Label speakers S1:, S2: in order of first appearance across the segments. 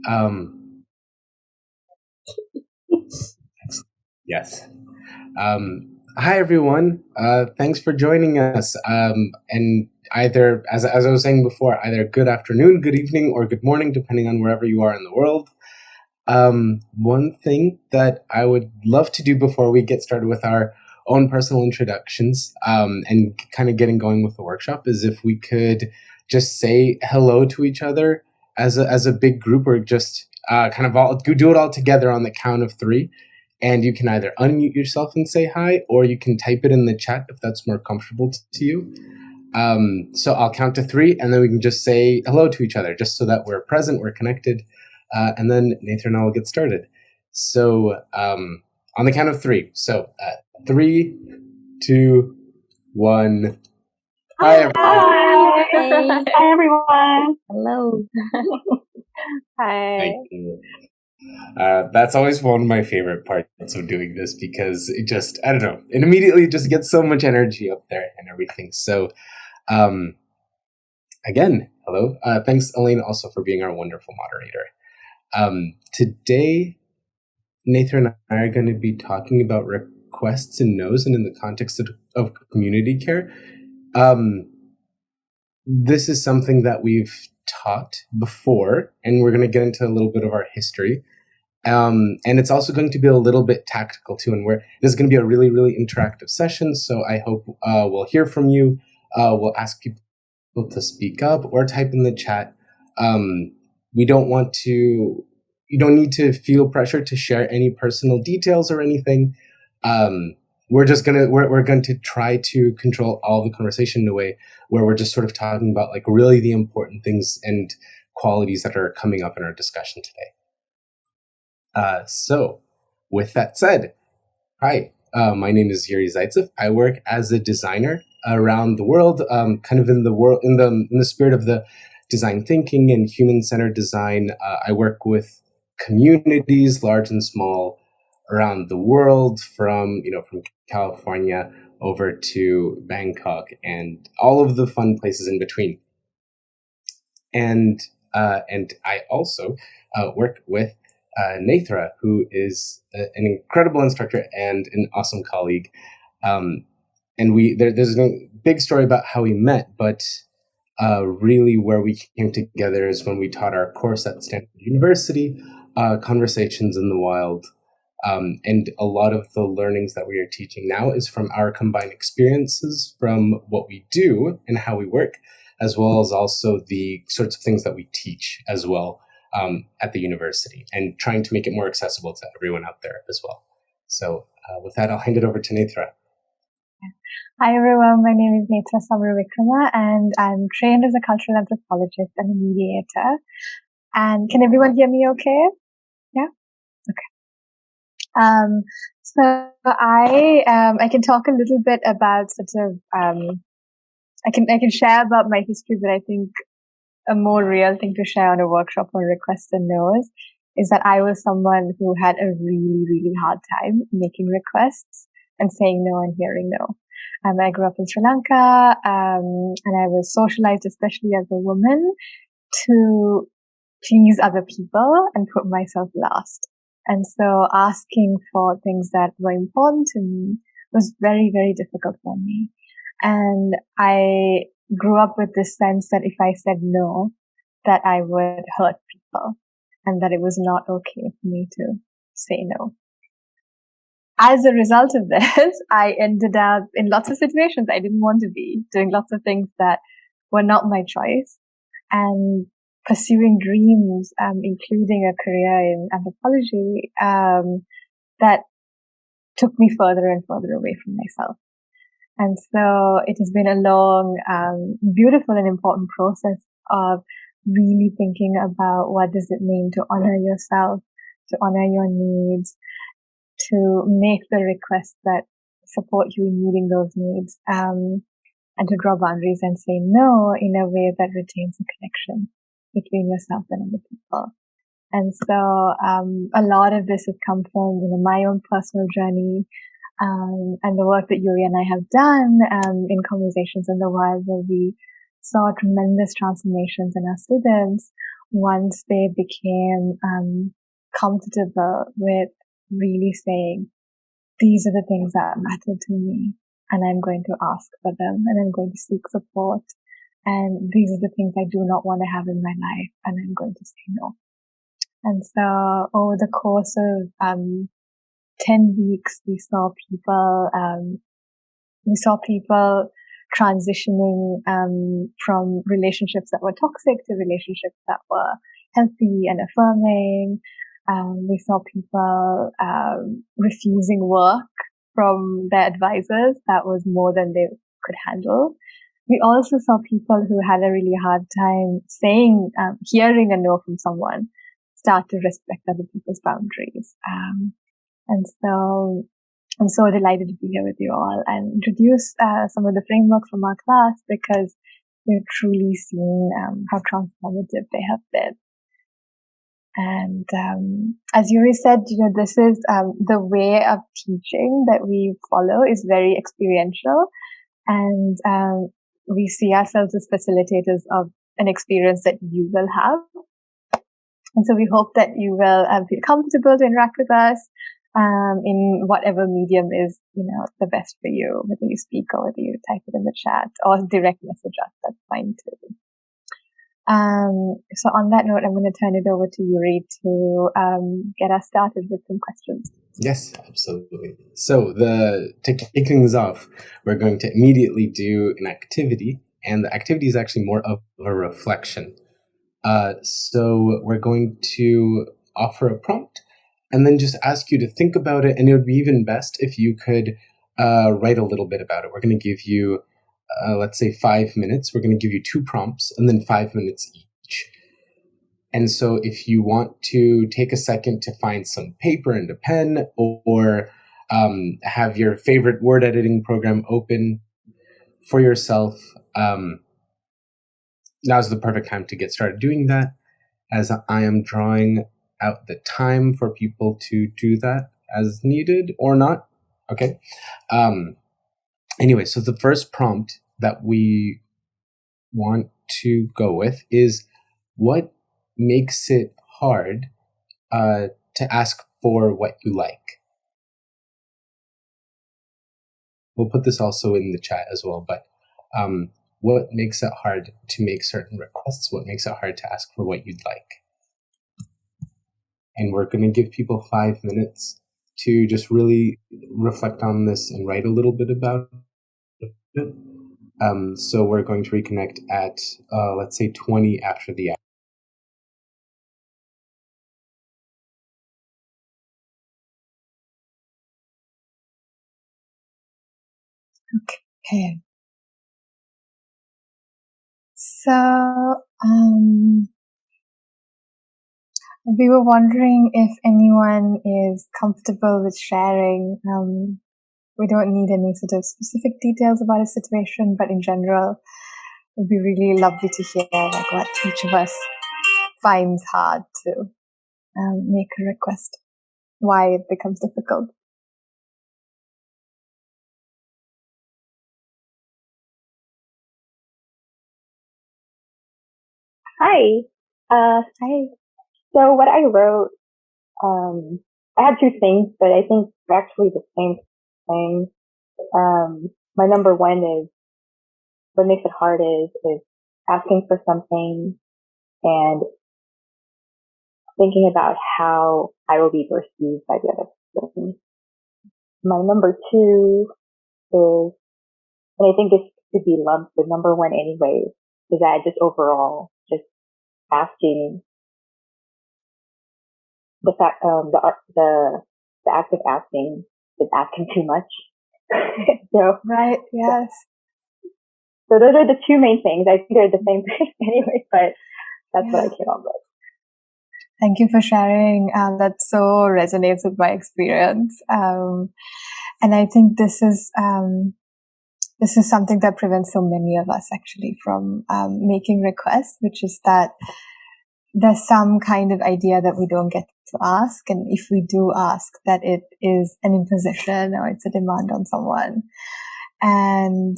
S1: Um, yes. Hi, everyone. Thanks for joining us. And either, as I was saying before, either good afternoon, good evening, or good morning, depending on wherever you are in the world. One thing that I would love to do before we get started with our own personal introductions and kind of getting going with the workshop is if we could just say hello to each other as a big group, or just kind of all do it all together on the count of three. And you can either unmute yourself and say hi, or you can type it in the chat if that's more comfortable to you. So I'll count to three, and then we can just say hello to each other, just so that we're present, we're connected, and then Nathan and I will get started. So on the count of three. So 3, 2, 1. Hi, everyone.
S2: Hi, everyone.
S3: Hello.
S2: Hi.
S1: Thank you. That's always one of my favorite parts of doing this, because it just, I don't know, it immediately just gets so much energy up there and everything. So again, hello. Thanks, Elaine, also for being our wonderful moderator. Today, Nathan and I are going to be talking about requests and no's, and in the context of community care. This is something that we've taught before, and we're going to get into a little bit of our history. And it's also going to be a little bit tactical too, and this is going to be a really, really interactive session. So I hope we'll hear from you. We'll ask people to speak up or type in the chat. We don't want to. You don't need to feel pressure to share any personal details or anything. We're going to try to control all the conversation in a way where we're just sort of talking about like really the important things and qualities that are coming up in our discussion today. So with that said, hi, my name is Yuri Zaitsev. I work as a designer around the world, kind of in the spirit of the design thinking and human-centered design. I work with communities, large and small, around the world, from California over to Bangkok and all of the fun places in between. And I also work with Nathra, who is an incredible instructor and an awesome colleague. And there's a big story about how we met, but really where we came together is when we taught our course at Stanford University, Conversations in the Wild. And a lot of the learnings that we are teaching now is from our combined experiences from what we do and how we work, as well as also the sorts of things that we teach as well at the university, and trying to make it more accessible to everyone out there as well. So with that, I'll hand it over to Netra.
S2: Hi, everyone. My name is Netra Samaravikrama, and I'm trained as a cultural anthropologist and a mediator. And can everyone hear me okay? Yeah? Okay. So I can talk a little bit about I can share about my history, but I think a more real thing to share on a workshop on requests and no's is that I was someone who had a really, really hard time making requests and saying no and hearing no. I grew up in Sri Lanka, and I was socialized, especially as a woman, to please other people and put myself last. And so asking for things that were important to me was very, very difficult for me. And I grew up with this sense that if I said no, that I would hurt people, and that it was not okay for me to say no. As a result of this, I ended up in lots of situations I didn't want to be, doing lots of things that were not my choice, and pursuing dreams, including a career in anthropology, that took me further and further away from myself. And so it has been a long, beautiful and important process of really thinking about what does it mean to honor yourself, to honor your needs, to make the requests that support you in meeting those needs, and to draw boundaries and say no in a way that retains a connection between yourself and other people. And so a lot of this has come from my own personal journey, and the work that Yuri and I have done in Conversations in the Wild, where we saw tremendous transformations in our students, once they became comfortable with really saying, these are the things that matter to me, and I'm going to ask for them, and I'm going to seek support, and these are the things I do not want to have in my life, and I'm going to say no. And so over the course of 10 weeks, we saw people transitioning from relationships that were toxic to relationships that were healthy and affirming. We saw people refusing work from their advisors that was more than they could handle. We also saw people who had a really hard time hearing a no from someone start to respect other people's boundaries. And so I'm so delighted to be here with you all and introduce some of the frameworks from our class, because we've truly seen how transformative they have been. And as Yuri said, this is the way of teaching that we follow is very experiential, and we see ourselves as facilitators of an experience that you will have. And so we hope that you will feel comfortable to interact with us in whatever medium is, the best for you, whether you speak or whether you type it in the chat or direct message us, that's fine too. So on that note, I'm going to turn it over to Yuri to get us started with some questions.
S1: Yes, absolutely. So to kick things off, we're going to immediately do an activity, and the activity is actually more of a reflection. So we're going to offer a prompt and then just ask you to think about it. And it would be even best if you could write a little bit about it. We're going to give you, let's say 5 minutes. We're going to give you 2 prompts and then 5 minutes each. And so if you want to take a second to find some paper and a pen, or have your favorite word editing program open for yourself, now's the perfect time to get started doing that, as I am drawing out the time for people to do that as needed or not. Okay. Anyway, so the first prompt that we want to go with is, what makes it hard to ask for what you like? We'll put this also in the chat as well, but what makes it hard to make certain requests? What makes it hard to ask for what you'd like? And we're going to give people 5 minutes to just really reflect on this and write a little bit about it. So we're going to reconnect at, let's say, 20 after the hour.
S2: Okay. So, we were wondering if anyone is comfortable with sharing. We don't need any sort of specific details about a situation, but in general, it would be really lovely to hear what each of us finds hard to make a request, why it becomes difficult.
S3: Hi.
S2: Hi.
S3: So what I wrote, I had 2 things, but I think they're actually the same thing. My number 1 is, what makes it hard is asking for something and thinking about how I will be perceived by the other person. My number 2 is, and I think this could be lumped with number 1 anyway, is that just overall, just asking, the fact, the act of asking is asking too much. So,
S2: right, yes.
S3: So those are the 2 main things. I think they're the same thing anyway, but that's what I came up with.
S2: Thank you for sharing. That so resonates with my experience. And I think this is something that prevents so many of us actually from making requests, which is that there's some kind of idea that we don't get to ask. And if we do ask, that it is an imposition or it's a demand on someone. And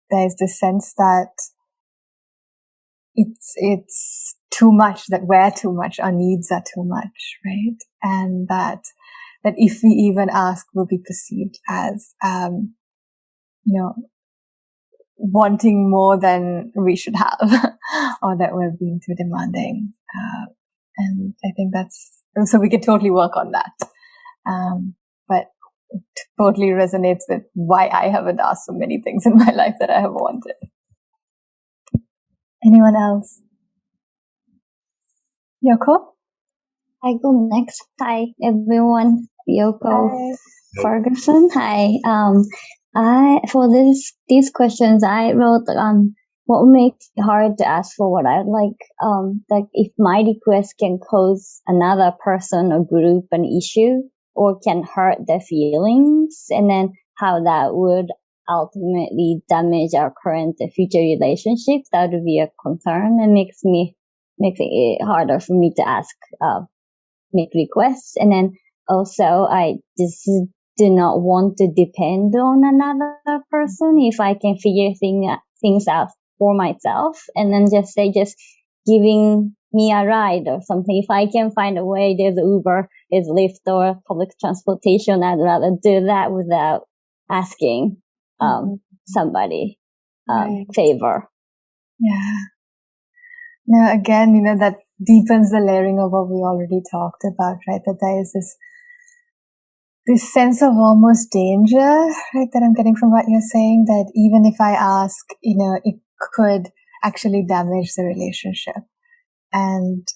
S2: there's this sense that it's too much, that we're too much, our needs are too much, right? And that if we even ask, will be perceived as, wanting more than we should have, or that we're being too demanding. And I think so we could totally work on that. But it totally resonates with why I haven't asked so many things in my life that I have wanted. Anyone else? Yoko?
S4: I go next. Hi, everyone. Yoko
S2: Hi.
S4: Ferguson. Hi. For these questions, I wrote what makes it hard to ask for what I'd like if my request can cause another person or group an issue or can hurt their feelings, and then how that would ultimately damage our current and future relationships. That would be a concern and makes it harder for me to ask, make requests. And then also I just do not want to depend on another person if I can figure things out for myself, and then just giving me a ride or something. If I can find a way, there's Uber, there's Lyft or public transportation, I'd rather do that without asking somebody favor.
S2: Yeah. Now again, that deepens the layering of what we already talked about, right? That there is this sense of almost danger, right, that I'm getting from what you're saying, that even if I ask, it could actually damage the relationship and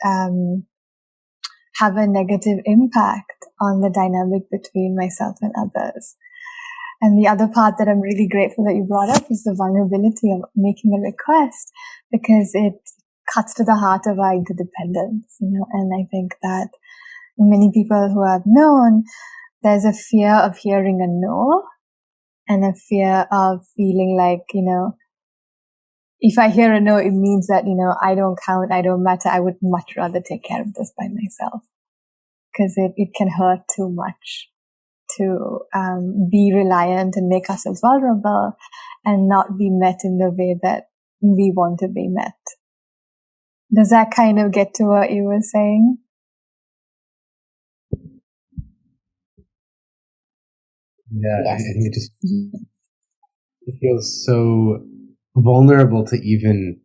S2: have a negative impact on the dynamic between myself and others. And the other part that I'm really grateful that you brought up is the vulnerability of making a request, because it cuts to the heart of our interdependence, and I think that many people who I've known, there's a fear of hearing a no and a fear of feeling like, if I hear a no, it means that, I don't count, I don't matter. I would much rather take care of this by myself, because it can hurt too much to be reliant and make ourselves vulnerable and not be met in the way that we want to be met. Does that kind of get to what you were saying?
S1: Yeah, I think it feels so vulnerable to even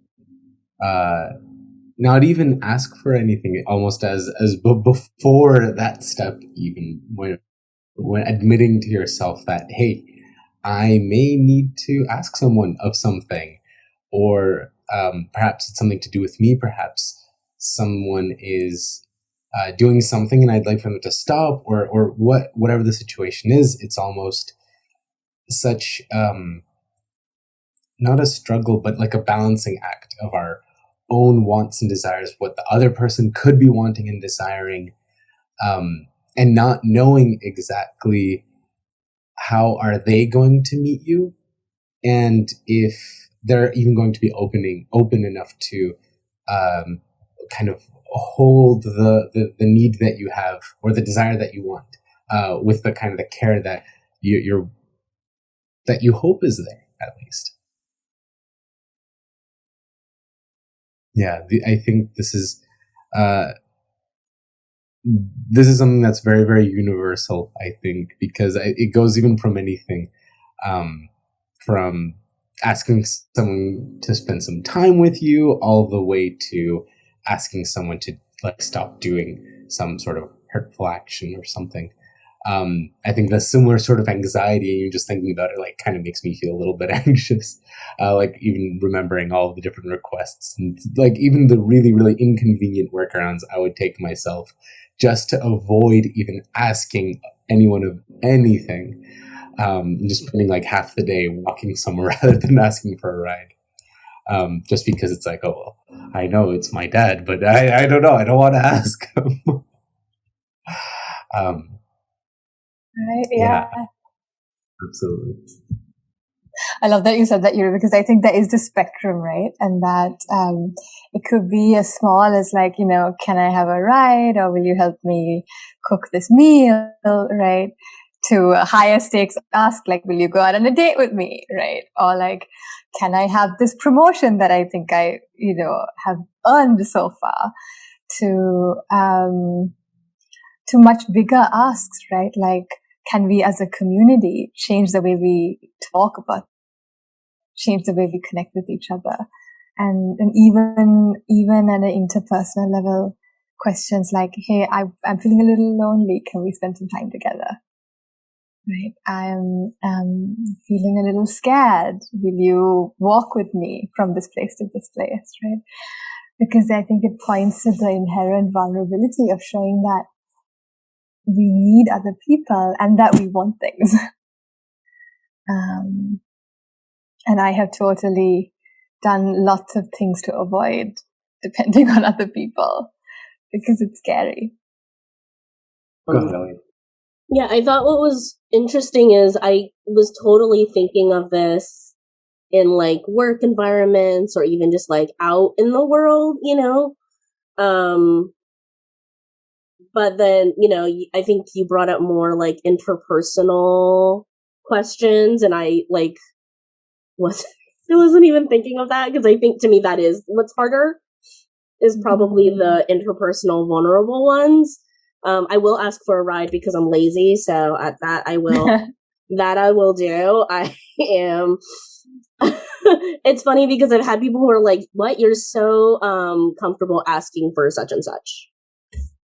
S1: not even ask for anything, almost as before that step, even when admitting to yourself that, hey, I may need to ask someone of something, or perhaps it's something to do with me, perhaps someone is doing something and I'd like for them to stop, or whatever the situation is. It's almost such not a struggle, but like a balancing act of our own wants and desires, what the other person could be wanting and desiring, and not knowing exactly how are they going to meet you, and if they're even going to be open enough to kind of hold the need that you have or the desire that you want, with the kind of the care that that you hope is there, at least. Yeah, I think this is something that's very, very universal, I think, because it goes even from anything, from asking someone to spend some time with you all the way to asking someone to stop doing some sort of hurtful action or something. I think the similar sort of anxiety, and just thinking about it, kind of makes me feel a little bit anxious. Even remembering all of the different requests and even the really, really inconvenient workarounds I would take myself just to avoid even asking anyone of anything. Just spending half the day walking somewhere rather than asking for a ride. Just because it's oh, well, I know it's my dad, but I don't know. I don't want to ask him.
S2: Right? Yeah.
S1: Absolutely.
S2: I love that you said that, because I think there is the spectrum, right? And that it could be as small as can I have a ride, or will you help me cook this meal, right? to a higher stakes ask, like, will you go out on a date with me, right? Or like, can I have this promotion that I think I, have earned so far? To much bigger asks, right? Like, can we as a community change the way we talk about, change the way we connect with each other? And even at an interpersonal level, questions like, hey, I'm feeling a little lonely. Can we spend some time together? Right. I'm feeling a little scared. Will you walk with me from this place to this place? Right. Because I think it points to the inherent vulnerability of showing that we need other people and that we want things. And I have totally done lots of things to avoid depending on other people because it's scary.
S5: Yeah, I thought what was interesting is I was totally thinking of this in like work environments or even just like out in the world, but then, I think you brought up more like interpersonal questions, and I like I wasn't even thinking of that because I think to me that is what's harder, is probably the interpersonal vulnerable ones. I will ask for a ride because I'm lazy, so at that I will do. I am. It's funny because I've had people who are like, "What? You're so comfortable asking for such and such,"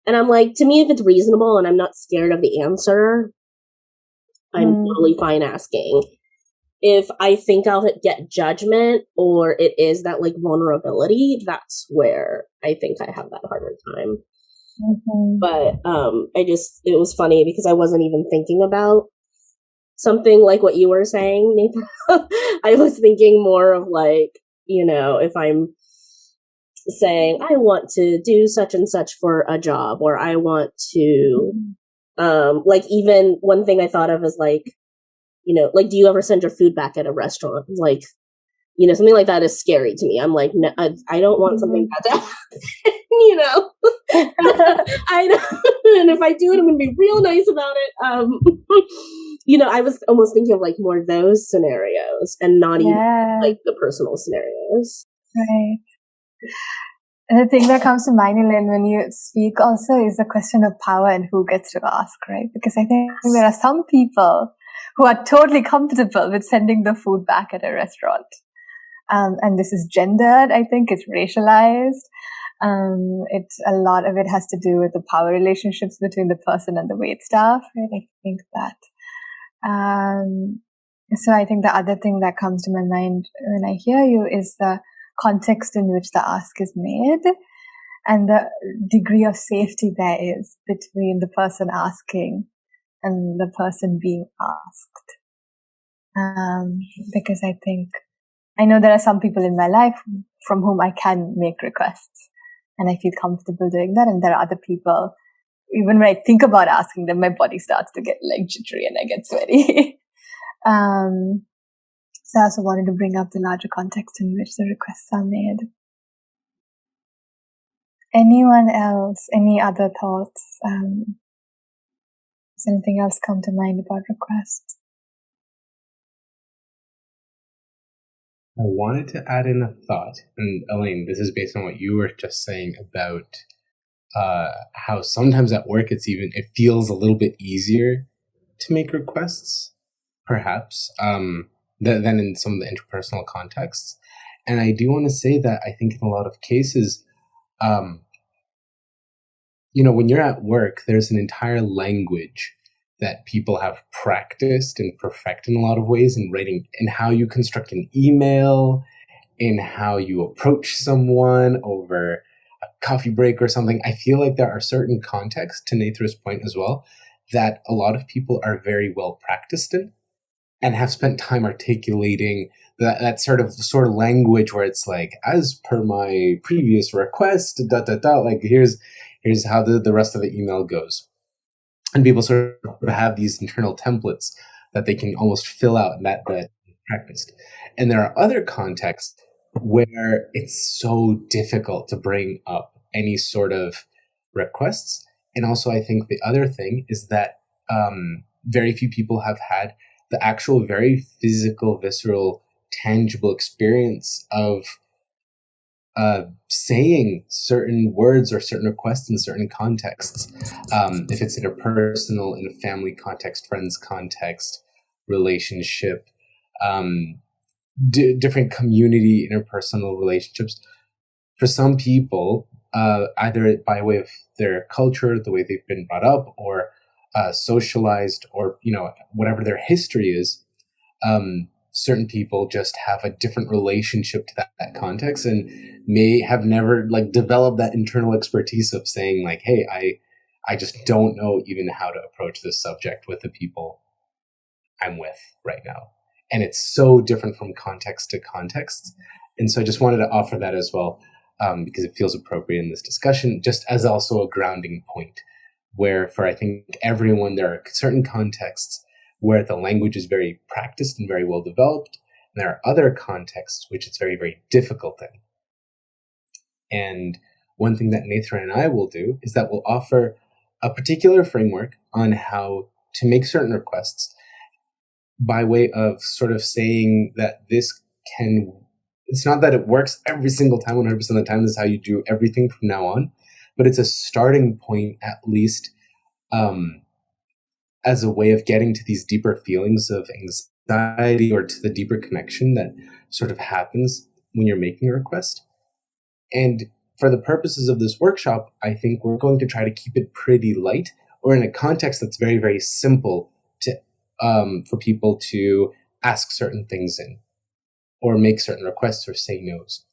S5: and I'm like, to me, if it's reasonable and I'm not scared of the answer, I'm totally fine asking. If I think I'll get judgment or it is that like vulnerability, that's where I think I have that harder time. But it was funny because I wasn't even thinking about something like what you were saying, Nathan. I was thinking more of like, if I'm saying I want to do such and such for a job, or I want to, like even one thing I thought of is like, like, do you ever send your food back at a restaurant? Like, something like that is scary to me. I'm like, no, I don't want something bad to happen, I know. And if I do it, I'm going to be real nice about it. I was almost thinking of like more of those scenarios and not even like the personal scenarios.
S2: Right. And the thing that comes to mind, Elaine, when you speak also is the question of power and who gets to ask, right? Because I think there are some people who are totally comfortable with sending the food back at a restaurant. And this is gendered, I think. It's racialized. A lot of it has to do with the power relationships between the person and the wait staff, right? I think that. So I think the other thing that comes to my mind when I hear you is the context in which the ask is made and the degree of safety there is between the person asking and the person being asked. Because I know there are some people in my life from whom I can make requests and I feel comfortable doing that. And there are other people, even when I think about asking them, my body starts to get like jittery and I get sweaty. So I also wanted to bring up the larger context in which the requests are made. Anyone else? Any other thoughts? Does anything else come to mind about requests?
S1: I wanted to add in a thought, and Elaine, this is based on what you were just saying about how sometimes at work it feels a little bit easier to make requests, perhaps, than in some of the interpersonal contexts. And I do want to say that I think in a lot of cases, when you're at work, there's an entire language that people have practiced and perfected in a lot of ways in writing, in how you construct an email, in how you approach someone over a coffee break or something. I feel like there are certain contexts, to Nathra's point as well, that a lot of people are very well practiced in and have spent time articulating that sort of language where it's like, as per my previous request, like here's how the rest of the email goes. And people sort of have these internal templates that they can almost fill out and that practiced. And there are other contexts where it's so difficult to bring up any sort of requests. And also I think the other thing is that very few people have had the actual very physical, visceral, tangible experience of saying certain words or certain requests in certain contexts. If it's in a personal, in a family context, friends context, relationship, different community, interpersonal relationships. For some people, either by way of their culture, the way they've been brought up, or socialized, or whatever their history is, certain people just have a different relationship to that context and may have never developed that internal expertise of saying hey, I just don't know even how to approach this subject with the people I'm with right now. And it's so different from context to context. And so I just wanted to offer that as well, because it feels appropriate in this discussion, just as also a grounding point where for, I think, everyone, there are certain contexts where the language is very practiced and very well developed. And there are other contexts which it's very, very difficult in. And one thing that Netra and I will do is that we'll offer a particular framework on how to make certain requests by way of sort of saying that it's not that it works every single time, 100% of the time, this is how you do everything from now on, but it's a starting point, at least, as a way of getting to these deeper feelings of anxiety or to the deeper connection that sort of happens when you're making a request. And for the purposes of this workshop, I think we're going to try to keep it pretty light, or in a context that's very, very simple to for people to ask certain things in, or make certain requests or say no's.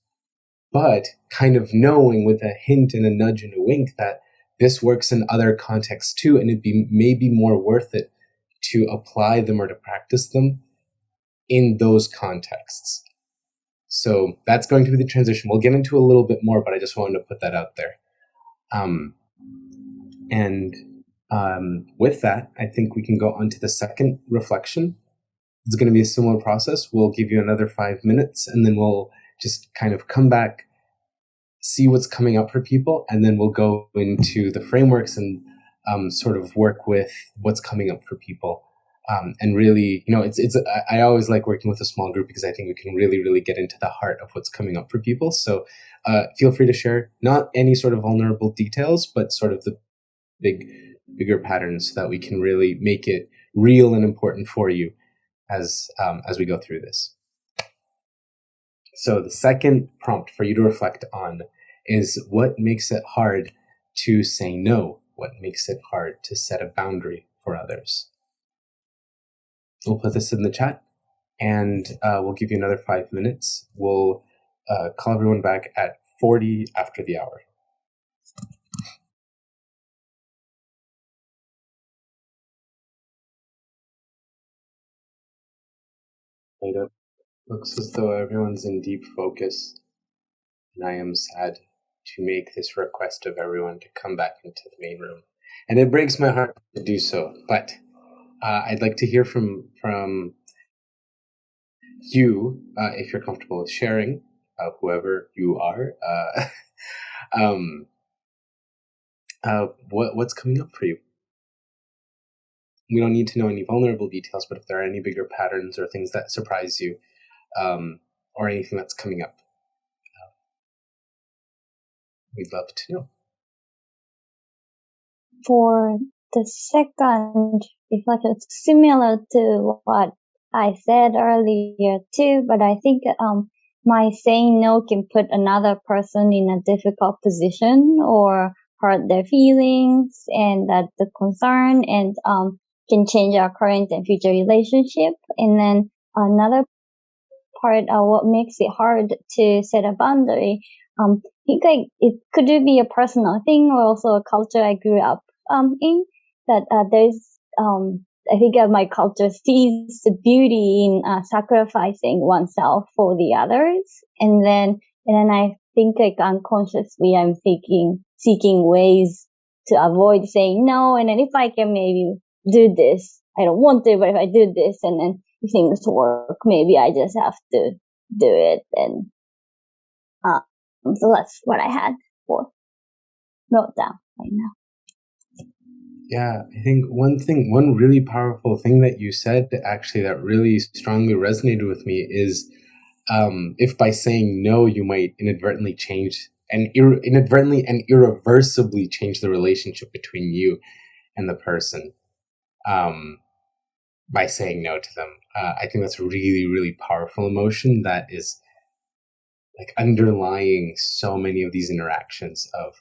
S1: But kind of knowing with a hint and a nudge and a wink that this works in other contexts too, and it'd be maybe more worth it to apply them or to practice them in those contexts. So that's going to be the transition. We'll get into a little bit more, but I just wanted to put that out there. With that, I think we can go on to the second reflection. It's going to be a similar process. We'll give you another 5 minutes, and then we'll just kind of come back, see what's coming up for people, and then we'll go into the frameworks and sort of work with what's coming up for people. And really, I always like working with a small group because I think we can really, really get into the heart of what's coming up for people. So feel free to share not any sort of vulnerable details, but sort of the bigger patterns so that we can really make it real and important for you as we go through this. So the second prompt for you to reflect on is what makes it hard to say no? What makes it hard to set a boundary for others? We'll put this in the chat, and we'll give you another 5 minutes. We'll call everyone back at 40 after the hour. It looks as though everyone's in deep focus, and I am sad to make this request of everyone to come back into the main room. And it breaks my heart to do so, but I'd like to hear from you, if you're comfortable with sharing, whoever you are, what's coming up for you. We don't need to know any vulnerable details, but if there are any bigger patterns or things that surprise you, or anything that's coming up, we'd love to know.
S4: For the second reflection, it's similar to what I said earlier too, but I think my saying no can put another person in a difficult position or hurt their feelings, and that the concern and can change our current and future relationship. And then another part, what makes it hard to set a boundary, I think it could be a personal thing or also a culture I grew up in, that there's I think my culture sees the beauty in sacrificing oneself for the others, and then I think unconsciously I'm seeking ways to avoid saying no, and then if I can maybe do this, I don't want to, but if I do this and then if things work, maybe I just have to do it. And so that's what I had for wrote down right now.
S1: Yeah, I think one really powerful thing that you said actually that really strongly resonated with me is if by saying no, you might inadvertently change and inadvertently and irreversibly change the relationship between you and the person by saying no to them. I think that's a really, really powerful emotion that is like underlying so many of these interactions of,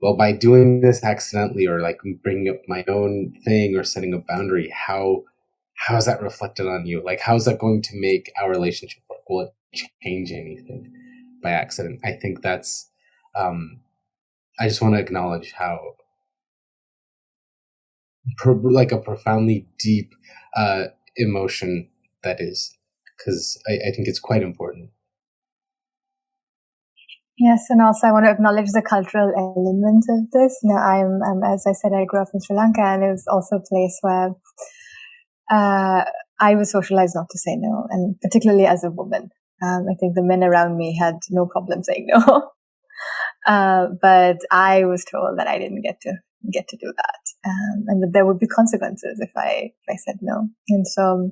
S1: well, by doing this accidentally or like bringing up my own thing or setting a boundary, how is that reflected on you? Like, how's that going to make our relationship work? Will it change anything by accident? I think that's, I just want to acknowledge how, like a profoundly deep emotion that is, because I think it's quite important.
S2: Yes, and also I want to acknowledge the cultural element of this. You know, I'm as I said, I grew up in Sri Lanka, and it was also a place where I was socialized not to say no, and particularly as a woman. I think the men around me had no problem saying no, but I was told that I didn't get to do that, and that there would be consequences if I said no, and so.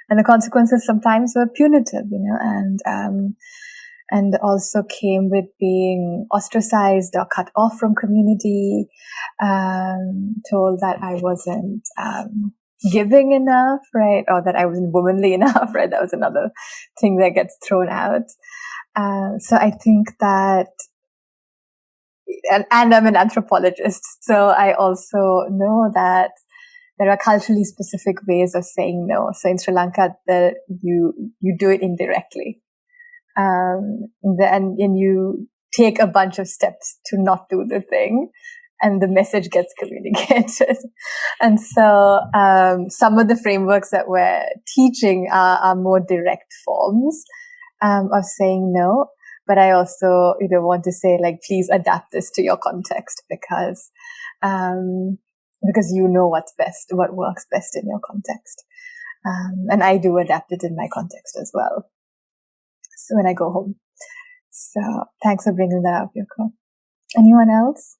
S2: And the consequences sometimes were punitive, you know, and also came with being ostracized or cut off from community, told that I wasn't giving enough, right? Or that I wasn't womanly enough, right? That was another thing that gets thrown out. So I think that, and I'm an anthropologist, so I also know that there are culturally specific ways of saying no. So in Sri Lanka, you do it indirectly. And you take a bunch of steps to not do the thing, and the message gets communicated. And so some of the frameworks that we're teaching are more direct forms of saying no. But I also want to say, like, please adapt this to your context, because you know what's best, what works best in your context. And I do adapt it in my context as well. So when I go home. So thanks for bringing that up, Yoko. Anyone else?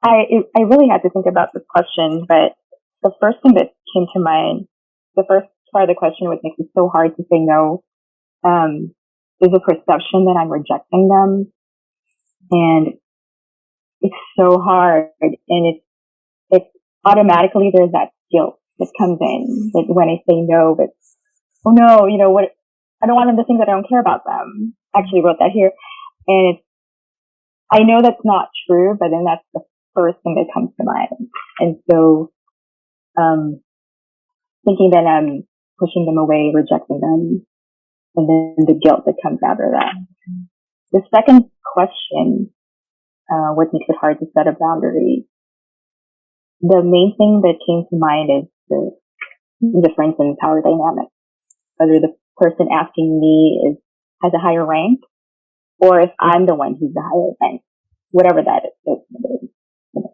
S3: I really had to think about this question, but the first thing that came to mind, the first part of the question, which makes it so hard to say no, is a perception that I'm rejecting them. And it's so hard. And it's automatically there's that guilt that comes in, that when I say no, but, oh no, what, I don't want them to think that I don't care about them. I actually wrote that here. And I know that's not true, but then that's the first thing that comes to mind. And so, thinking that I'm pushing them away, rejecting them, and then the guilt that comes out of that. The second question, what makes it hard to set a boundary? The main thing that came to mind is the difference in power dynamics. Whether the person asking me has a higher rank, or if I'm the one who's the higher rank, whatever that is,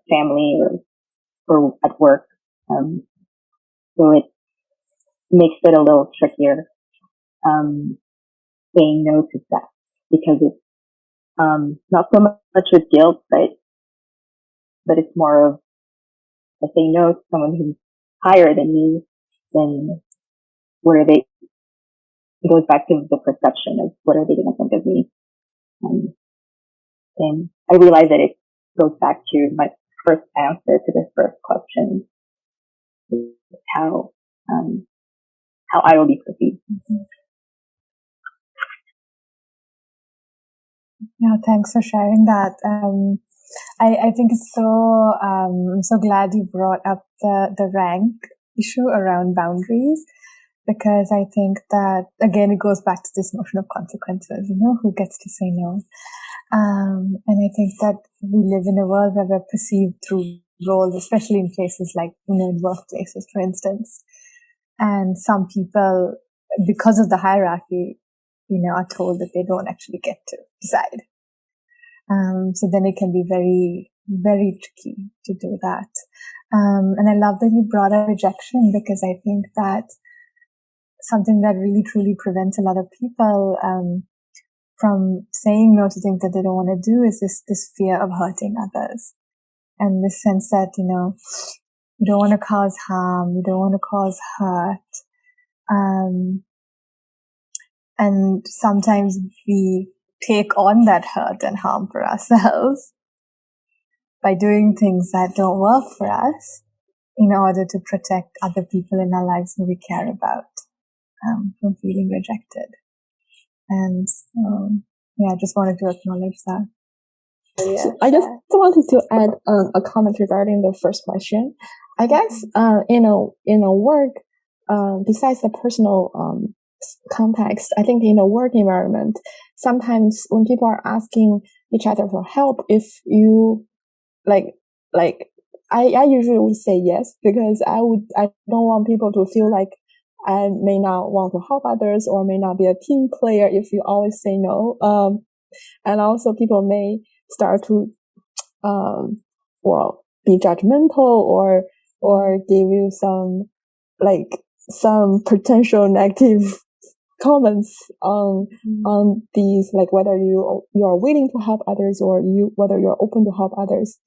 S3: family or at work. So it makes it a little trickier, saying no to that, because it's, not so much with guilt, but it's more of, if I say no to someone who's higher than me, then it goes back to the perception of what are they going to think of me. And I realize that it goes back to my first answer to the first question, how I will be perceived.
S2: Yeah, thanks for sharing that. I think it's so, I'm so glad you brought up the rank issue around boundaries, because I think that, again, it goes back to this notion of consequences, who gets to say no. And I think that we live in a world where we're perceived through roles, especially in places like, in workplaces, for instance. And some people, because of the hierarchy, are told that they don't actually get to decide. So then it can be very, very tricky to do that. And I love that you brought up rejection, because I think that something that really truly prevents a lot of people from saying no to things that they don't want to do is this fear of hurting others. and this sense that, you know, we don't want to cause harm, we don't want to cause hurt. And sometimes we take on that hurt and harm for ourselves by doing things that don't work for us in order to protect other people in our lives who we care about from feeling rejected. And I just wanted to acknowledge that.
S6: Yeah, I just wanted to add a comment regarding the first question. I guess in a work, besides the personal context, I think in a work environment, sometimes when people are asking each other for help, if you like I usually would say yes, because I don't want people to feel like I may not want to help others or may not be a team player if you always say no. And also people may start to be judgmental or give you some potential negative comments on these, like whether you are willing to help others or whether you're open to help others.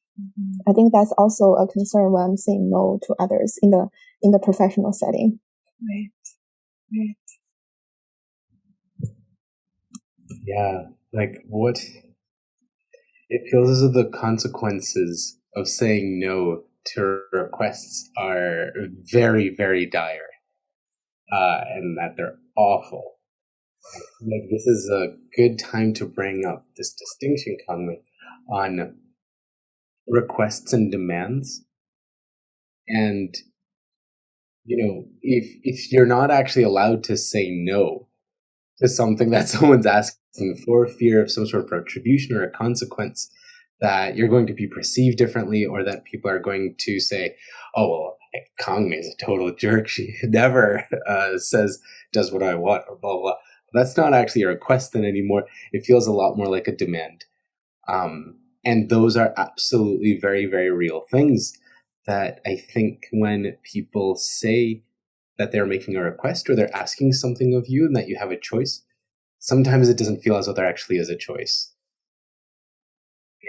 S6: I think that's also a concern when I'm saying no to others in the professional setting.
S2: Right.
S1: Yeah, like what it feels as though the consequences of saying no to requests are very, very dire, and that they're awful. Like, this is a good time to bring up this distinction, Conway, on requests and demands. And, you know, if you're not actually allowed to say no to something that someone's asking for fear of some sort of retribution or a consequence, that you're going to be perceived differently, or that people are going to say, oh, well, Kongmei is a total jerk. She never does what I want, or blah, blah, blah. That's not actually a request then anymore. It feels a lot more like a demand. And those are absolutely very, very real things that I think when people say that they're making a request or they're asking something of you and that you have a choice, sometimes it doesn't feel as though there actually is a choice.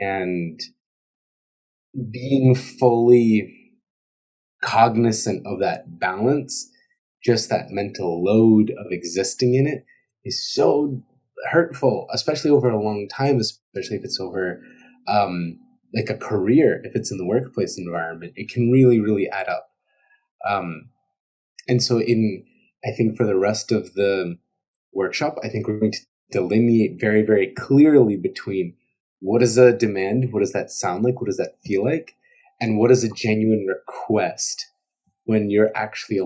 S1: And being fully cognizant of that balance, just that mental load of existing in it, is so hurtful, especially over a long time, especially if it's over like a career, if it's in the workplace environment. It can really, really add up. And so I think for the rest of the workshop, I think we're going to delineate very, very clearly between what is a demand, what does that sound like, what does that feel like, and what is a genuine request when you're actually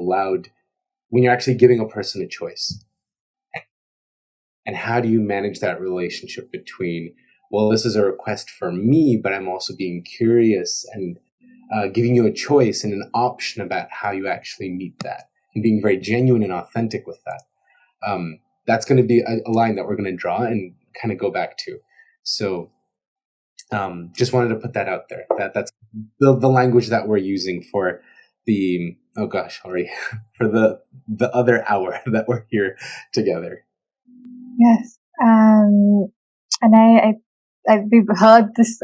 S1: giving a person a choice. And how do you manage that relationship between, well, this is a request for me, but I'm also being curious and giving you a choice and an option about how you actually meet that, and being very genuine and authentic with that. That's going to be a line that we're going to draw and kind of go back to. So just wanted to put that out there. That's the language that we're using for the, for the other hour that we're here together.
S2: Yes. And we've heard this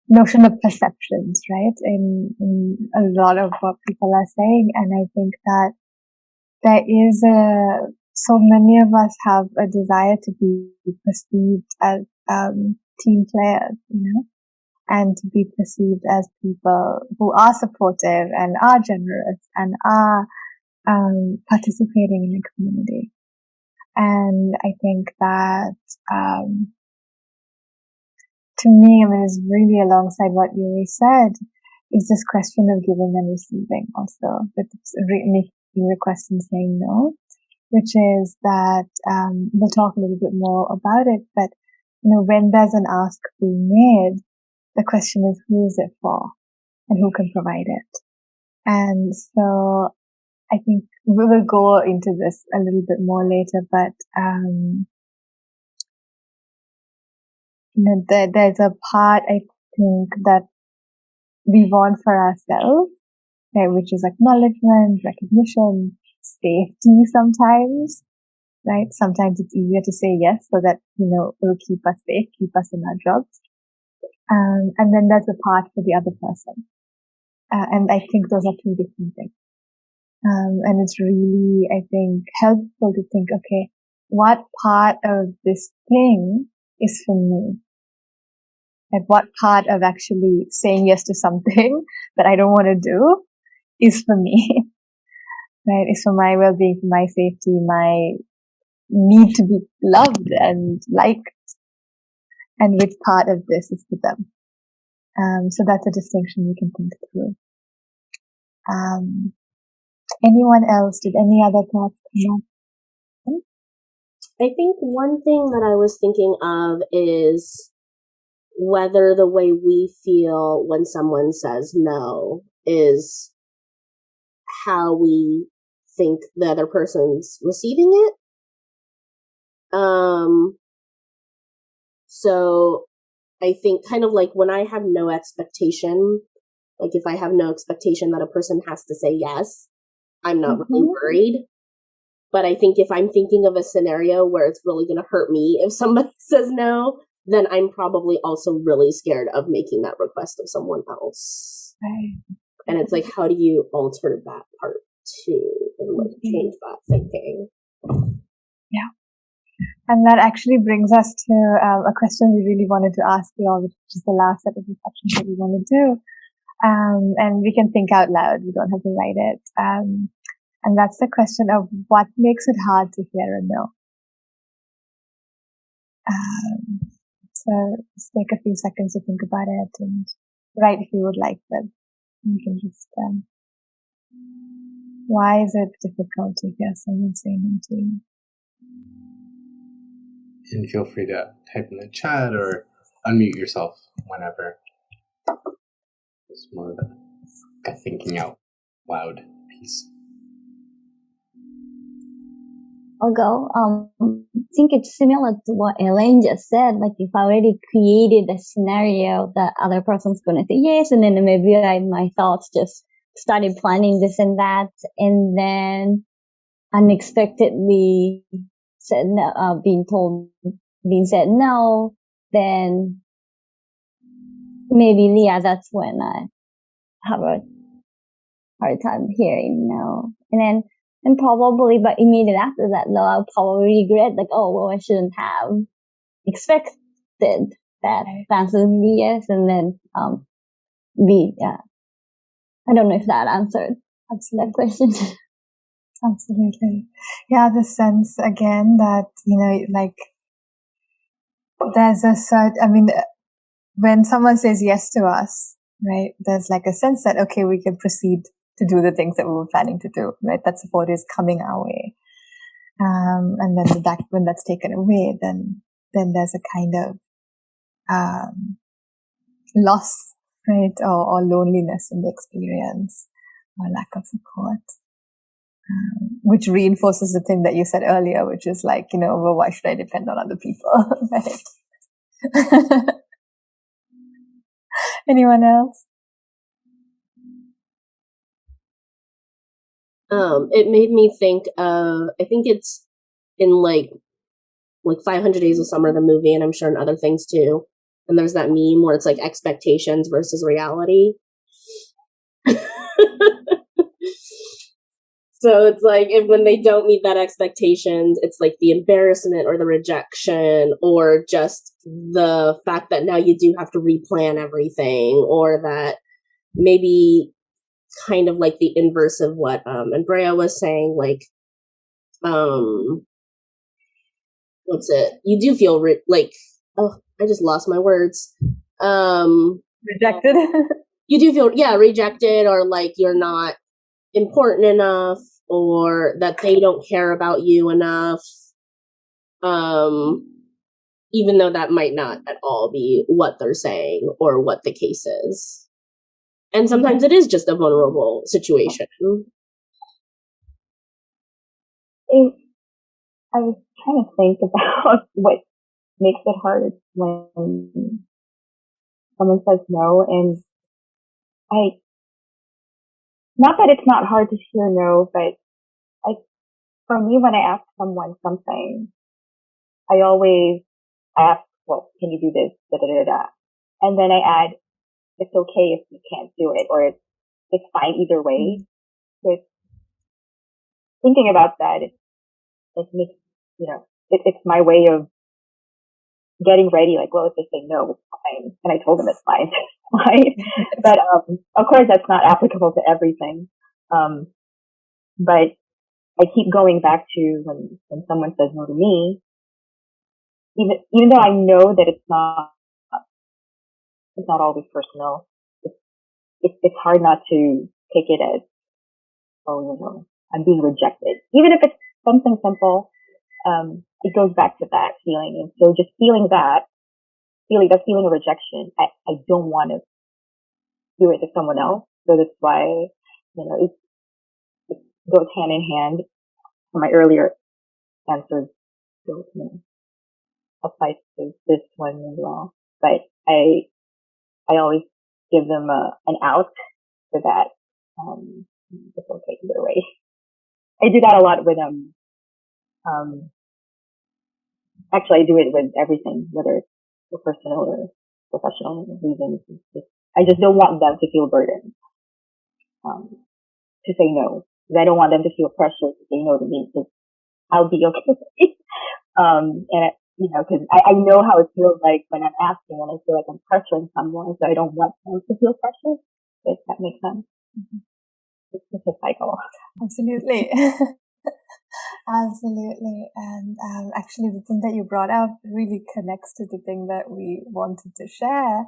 S2: notion of perceptions, right? In a lot of what people are saying. And I think that there is so many of us have a desire to be perceived as team players, you know, and to be perceived as people who are supportive and are generous and are participating in a community. And I think that to me, I mean, it's really alongside what you said, is this question of giving and receiving also, with making requests and saying no, which is that we'll talk a little bit more about it, but you know, when there's an ask being made, the question is, who is it for and who can provide it? And so I think we will go into this a little bit more later, but you know, there's a part, I think, that we want for ourselves, right, which is acknowledgement, recognition, safety sometimes, right? Sometimes it's easier to say yes so that, you know, it'll keep us safe, keep us in our jobs. And then there's a part for the other person. And I think those are two different things. And it's really, I think, helpful to think, okay, what part of this thing is for me? Like what part of actually saying yes to something that I don't want to do is for me, right? It's for my well-being, for my safety, my need to be loved and liked, and which part of this is for them. So that's a distinction we can think through. Anyone else? Did any other thoughts come up?
S5: I think one thing that I was thinking of is whether the way we feel when someone says no is how we think the other person's receiving it. So I think kind of like when I have no expectation, like if I have no expectation that a person has to say yes, I'm not really worried. But I think if I'm thinking of a scenario where it's really going to hurt me if somebody says no, then I'm probably also really scared of making that request of someone else.
S2: Right.
S5: And it's like, how do you alter that part too and like change that thinking?
S2: Yeah. And that actually brings us to a question we really wanted to ask you all, which is the last set of reflections that we want to do. And we can think out loud. We don't have to write it. And that's the question of what makes it hard to hear a no. So just take a few seconds to think about it and write if you would like, but you can just, why is it difficult to hear someone say no to you?
S1: And feel free to type in the chat or unmute yourself whenever. It's more of a thinking out loud piece.
S4: I'll go. I think it's similar to what Elaine just said. Like if I already created a scenario that other person's going to say yes, and then maybe my thoughts just started planning this and that, and then unexpectedly said no, being said no, then maybe that's when I have a hard time hearing no, and probably, but immediately after that, though, I'll probably regret, like, oh, well, I shouldn't have expected that the answer would be yes, and then, I don't know if that answered that question.
S2: Absolutely. Yeah, the sense, again, that, like, there's when someone says yes to us, right, there's like a sense that, okay, we can proceed to do the things that we were planning to do, right? That's what is coming our way. And then when that's taken away, then there's a kind of, loss, right? Or loneliness in the experience, or lack of support, which reinforces the thing that you said earlier, which is like, well, why should I depend on other people, right? Anyone else?
S5: It made me think of, I think it's in like 500 Days of Summer, the movie, and I'm sure in other things too. And there's that meme where it's like expectations versus reality. So it's like when they don't meet that expectations, it's like the embarrassment or the rejection or just the fact that now you do have to replan everything, or that maybe kind of like the inverse of what Andrea was saying, like what's it? You do feel like, oh, I just lost my words.
S2: Rejected.
S5: You do feel rejected, or like you're not important enough, or that they don't care about you enough. Even though that might not at all be what they're saying or what the case is. And sometimes it is just a vulnerable situation.
S3: I was trying to think about what makes it hard when someone says no, and not that it's not hard to hear no, but for me, when I ask someone something, I always ask, well, can you do this? Da, da, da, da. And then I add, it's okay if you can't do it, or it's fine either way. So thinking about that, it makes, it's my way of getting ready, like, well, if they say no, it's fine. And I told them it's fine. Fine. But, of course, that's not applicable to everything. But I keep going back to when someone says no to me, even though I know that it's not always personal, it's hard not to take it as, oh, I'm being rejected. Even if it's something simple, it goes back to that feeling. And so just feeling that feeling of rejection, I don't want to do it to someone else. So that's why, it goes hand in hand. My earlier answers go, applies to this one as well. But I always give them an out for that. It's okay either way. I do that a lot with actually I do it with everything, whether it's for personal or professional reasons. I just don't want them to feel burdened to say no. Because I don't want them to feel pressure to say no to me, because I'll be okay. And because I know how it feels like when I'm asking, and I feel like I'm pressuring someone, so I don't want them to feel pressure. If that makes sense. It's just a cycle.
S2: Absolutely. Absolutely. And actually, the thing that you brought up really connects to the thing that we wanted to share,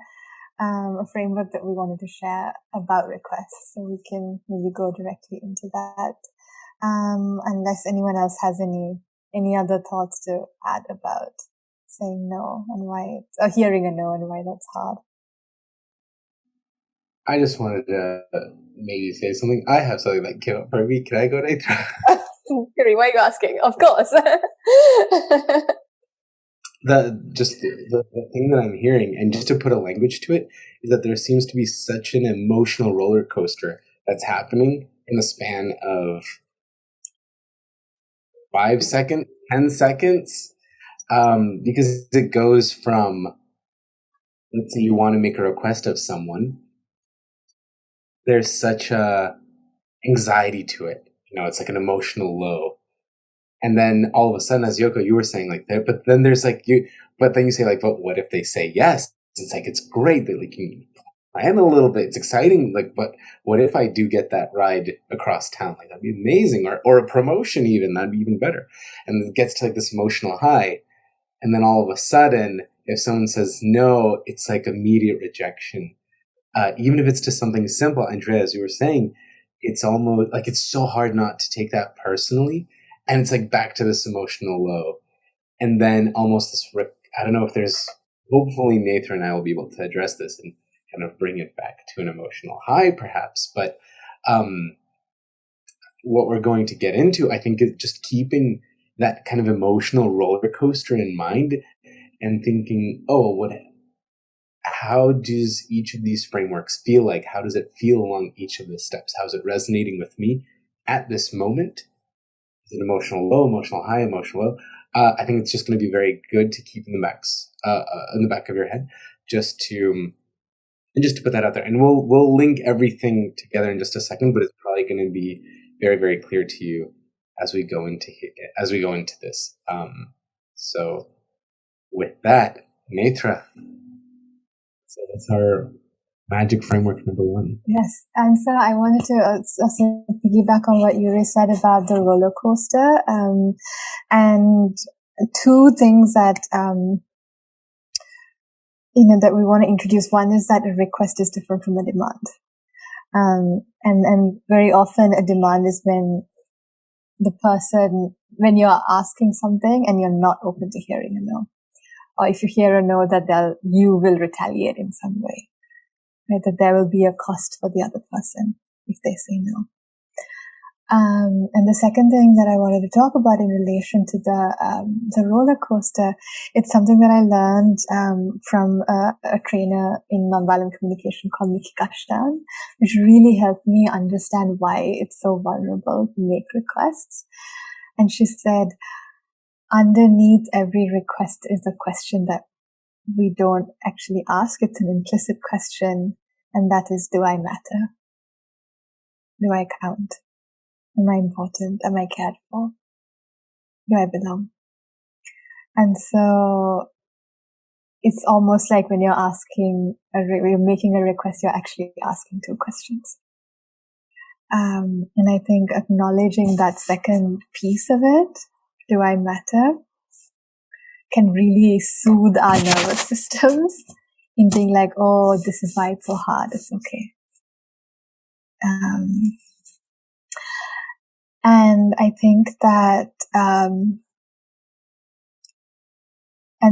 S2: a framework that we wanted to share about requests. So we can maybe go directly into that, unless anyone else has any other thoughts to add about saying no and why or hearing a no and why that's hard.
S1: I just wanted to maybe say something. I have something that came up for me. Can I go, Nathan?
S2: Why are you asking? Of course.
S1: The thing that I'm hearing, and just to put a language to it, is that there seems to be such an emotional roller coaster that's happening in the span of 5 seconds, 10 seconds, because it goes from, let's say you want to make a request of someone, there's such a anxiety to it. It's like an emotional low. And then all of a sudden, as Yoko, you were saying, like that, but then there's like but then you say, like, but what if they say yes? It's like, it's great that, like, you plan a little bit. It's exciting. Like, but what if I do get that ride across town? Like, that'd be amazing. Or a promotion even, that'd be even better. And it gets to like this emotional high. And then all of a sudden, if someone says no, it's like immediate rejection. Even if it's just something simple, Andrea, as you were saying, it's almost like it's so hard not to take that personally. And it's like back to this emotional low. And then almost this, I don't know if there's, hopefully Nathan and I will be able to address this and kind of bring it back to an emotional high, perhaps. But what we're going to get into, I think, is just keeping that kind of emotional roller coaster in mind and thinking, how does each of these frameworks feel like? How does it feel along each of the steps? How is it resonating with me at this moment? Is it emotional low, emotional high, emotional low? I think it's just going to be very good to keep in the back of your head, just to put that out there. And we'll link everything together in just a second, but it's probably going to be very, very clear to you as we go into this. So with that, Netra, so that's our magic framework number 1.
S2: Yes, and so I wanted to also piggyback on what Yuri said about the roller coaster, and 2 things that that we want to introduce. One is that a request is different from a demand, and very often a demand is when you're asking something and you're not open to hearing a no, or if you hear a no, that you will retaliate in some way. Right, that there will be a cost for the other person if they say no. And the second thing that I wanted to talk about in relation to the roller coaster, it's something that I learned from a trainer in nonviolent communication called Nikki Kashtan, which really helped me understand why it's so vulnerable to make requests. And she said, underneath every request is a question that we don't actually ask. It's an implicit question, and that is, do I matter? Do I count? Am I important? Am I cared for? Do I belong? And so it's almost like when you're you're making a request, you're actually asking two questions. And I think acknowledging that second piece of it, do I matter, can really soothe our nervous systems in being like, oh, this is why it's so hard. It's okay. And I think that, and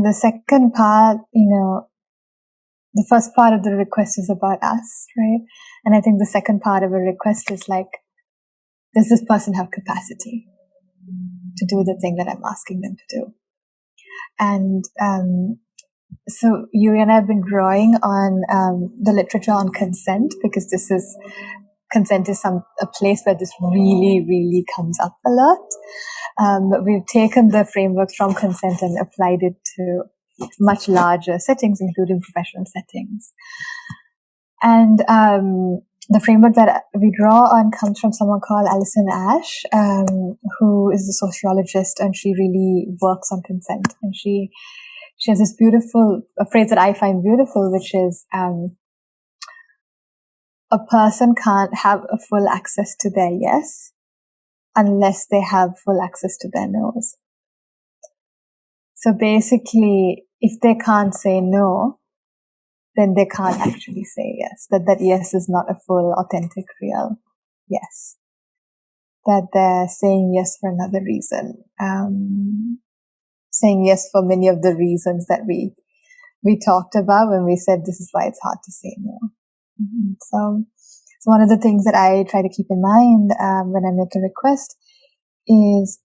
S2: the second part, the first part of the request is about us, right? And I think the second part of a request is like, does this person have capacity to do the thing that I'm asking them to do? And so you and I have been drawing on the literature on consent, because consent is a place where this really, really comes up a lot. But we've taken the framework from consent and applied it to much larger settings, including professional settings. And the framework that we draw on comes from someone called Alison Ash, who is a sociologist, and she really works on consent. And she has this beautiful phrase that I find beautiful, which is, a person can't have a full access to their yes unless they have full access to their no's. So basically, if they can't say no, then they can't actually say yes. That yes is not a full, authentic, real yes. That they're saying yes for another reason. Saying yes for many of the reasons that we talked about when we said this is why it's hard to say no. Mm-hmm. So one of the things that I try to keep in mind when I make a request is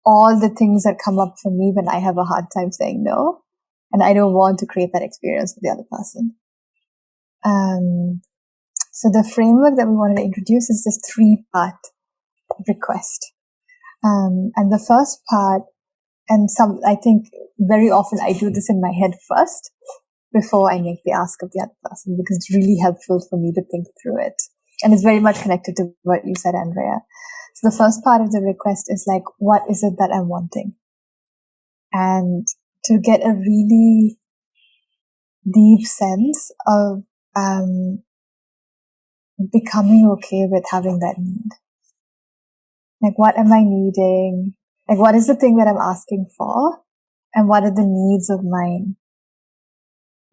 S2: all the things that come up for me when I have a hard time saying no, and I don't want to create that experience for the other person. So the framework that we wanted to introduce is this 3-part request. And the first part, I think very often I do this in my head first before I make the ask of the other person, because it's really helpful for me to think through it. And it's very much connected to what you said, Andrea. So the first part of the request is like, what is it that I'm wanting? And to get a really deep sense of becoming okay with having that need. Like, what am I needing? Like, what is the thing that I'm asking for? And what are the needs of mine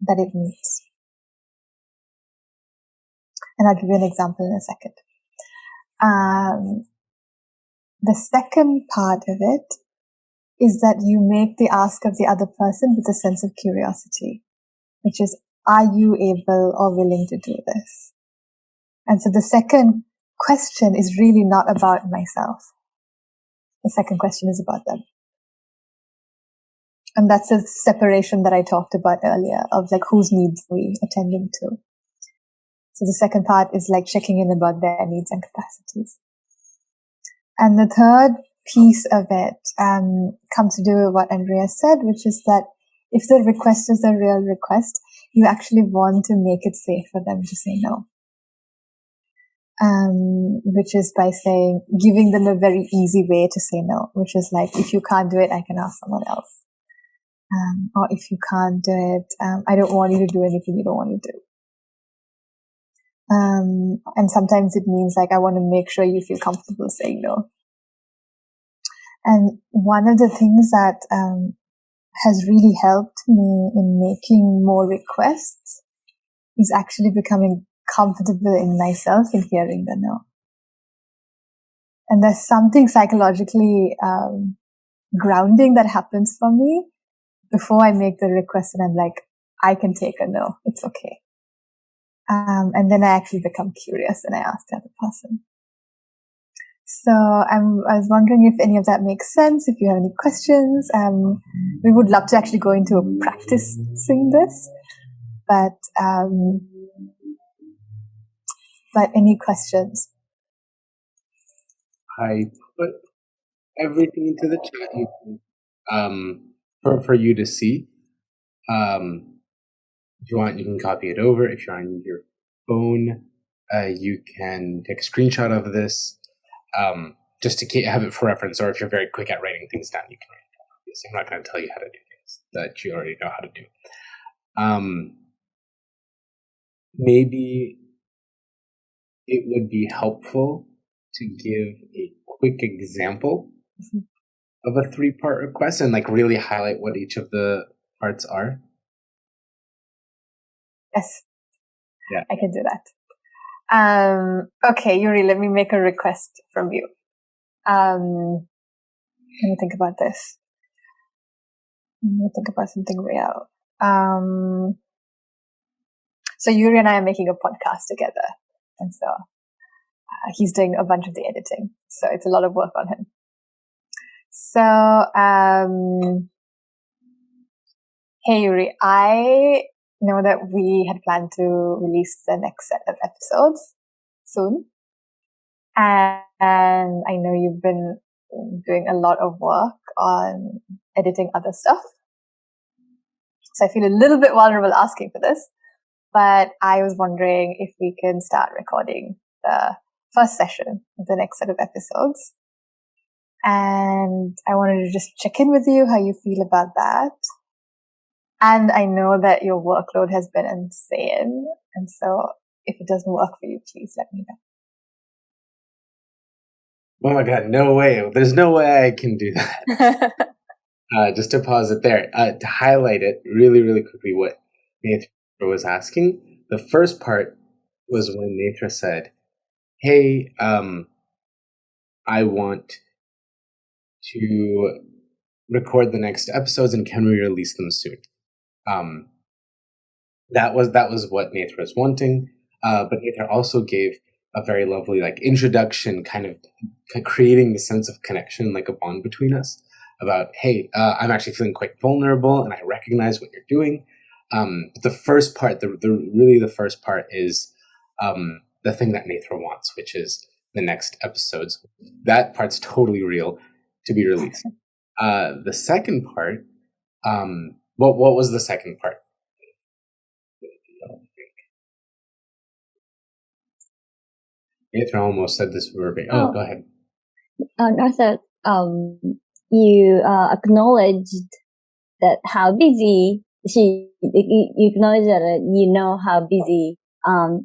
S2: that it meets? And I'll give you an example in a second. The second part of it is that you make the ask of the other person with a sense of curiosity, which is, are you able or willing to do this? And so the second question is really not about myself. The second question is about them. And that's a separation that I talked about earlier of like, whose needs are we attending to? So the second part is like checking in about their needs and capacities. And the third piece of it comes to do with what Andrea said, which is that if the request is a real request, you actually want to make it safe for them to say no. Which is by giving them a very easy way to say no, which is like, if you can't do it, I can ask someone else. Or if you can't do it, I don't want you to do anything you don't want to do. And sometimes it means like, I want to make sure you feel comfortable saying no. And one of the things that has really helped me in making more requests is actually becoming comfortable in myself in hearing the no. And there's something psychologically grounding that happens for me before I make the request, and I'm like, I can take a no. It's okay. And then I actually become curious and I ask the other person. So I was wondering if any of that makes sense, if you have any questions. We would love to actually go into practicing this, but any questions?
S1: I put everything into the chat for you to see. If you want, you can copy it over. If you're on your phone, you can take a screenshot of this just to have it for reference. Or if you're very quick at writing things down, you can write it down. Obviously, I'm not going to tell you how to do things that you already know how to do. Maybe it would be helpful to give a quick example of a 3-part request and like really highlight what each of the parts are.
S2: Yes.
S1: Yeah.
S2: I can do that. Okay, Yuri, let me make a request from you. Let me think about this. Let me think about something real. So Yuri and I are making a podcast together. And so he's doing a bunch of the editing. So it's a lot of work on him. So, hey Yuri, I know that we had planned to release the next set of episodes soon. And I know you've been doing a lot of work on editing other stuff. So I feel a little bit vulnerable asking for this, but I was wondering if we can start recording the first session of the next set of episodes. And I wanted to just check in with you, how you feel about that. And I know that your workload has been insane. And so if it doesn't work for you, please let me know.
S1: Oh my God, no way. There's no way I can do that. Just to pause it there, to highlight it really, really quickly what Netra was asking. The first part was when Netra said, hey, I want to record the next episodes and can we release them soon? That was what Netra was wanting. But Netra also gave a very lovely like introduction, kind of creating the sense of connection, like a bond between us about, hey, I'm actually feeling quite vulnerable and I recognize what you're doing. But the first part, the first part is the thing that Netra wants, which is the next episodes. That part's totally real to be released. The second part, what was the second part? Netra almost said this verbatim. Oh, go ahead.
S4: I thought you acknowledged that how busy you acknowledge that you know how busy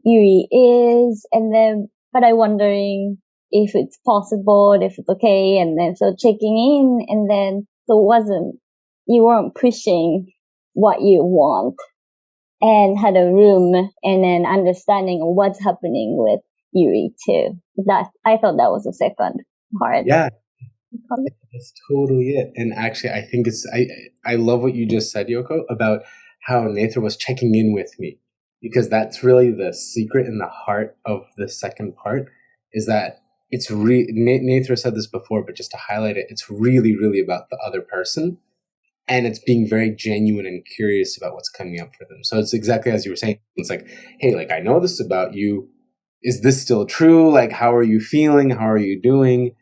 S4: Yuri is, and then but I'm wondering if it's possible, if it's okay, and then so checking in, and then so you weren't pushing what you want, and had a room and an understanding of what's happening with Yuri too. I thought that was the second part.
S1: Yeah. That's totally it. And actually, I think I love what you just said, Yoko, about how Netra was checking in with me, because that's really the secret in the heart of the second part, is that it's Netra said this before, but just to highlight it, it's really, really about the other person, and it's being very genuine and curious about what's coming up for them. So it's exactly as you were saying. It's like, hey, like, I know this about you. Is this still true? Like, how are you feeling? How are you doing?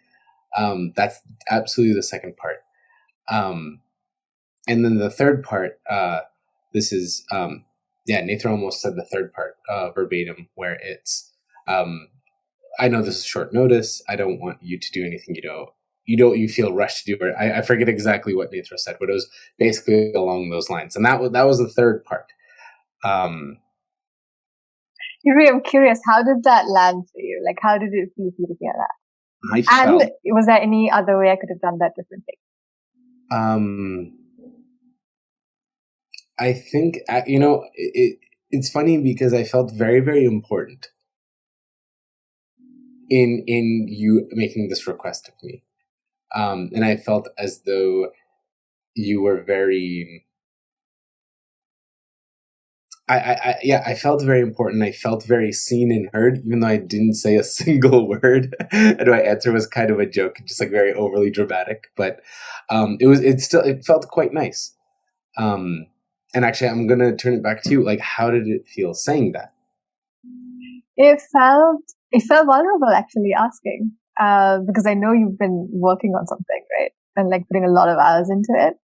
S1: That's absolutely the second part. And then the third part, this is, Netra almost said the third part verbatim, where it's, I know this is short notice. I don't want you to do anything you feel rushed to do. Or I forget exactly what Netra said, but it was basically along those lines. And that was the third part.
S2: Yuri, I'm curious, how did that land for you? Like, how did it feel for you to hear that? Was there any other way I could have done that differently?
S1: I think, it's funny because I felt very, very important in you making this request of me. And I felt as though you were very... I felt very important. I felt very seen and heard, even though I didn't say a single word. And my answer was kind of a joke, just like very overly dramatic. But it felt quite nice. And actually, I'm gonna turn it back to you. Like, how did it feel saying that?
S2: It felt vulnerable, actually, asking, because I know you've been working on something, right, and like putting a lot of hours into it.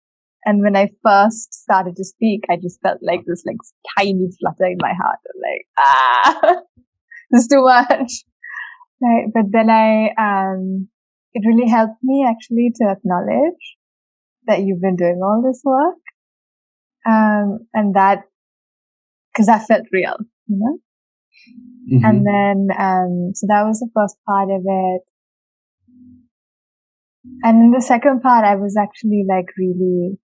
S2: And when I first started to speak, I just felt like this like tiny flutter in my heart. Like, this is too much. Right. But then it really helped me actually to acknowledge that you've been doing all this work. And that, cause that felt real, you know? Mm-hmm. And then, so that was the first part of it. And in the second part, I was actually like really,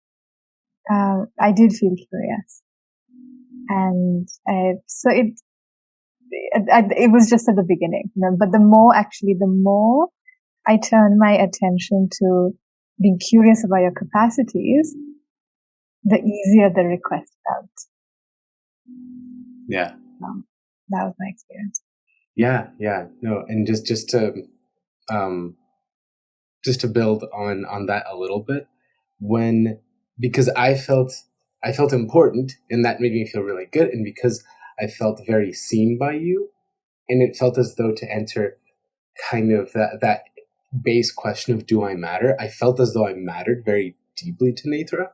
S2: I did feel curious. And it was just at the beginning, you know, but the more I turned my attention to being curious about your capacities, the easier the request felt.
S1: Yeah.
S2: So that was my experience.
S1: Yeah. No, and just to build on that a little bit, because I felt important, and that made me feel really good, and because I felt very seen by you, and it felt as though to enter kind of that base question of do I matter, I felt as though I mattered very deeply to Netra,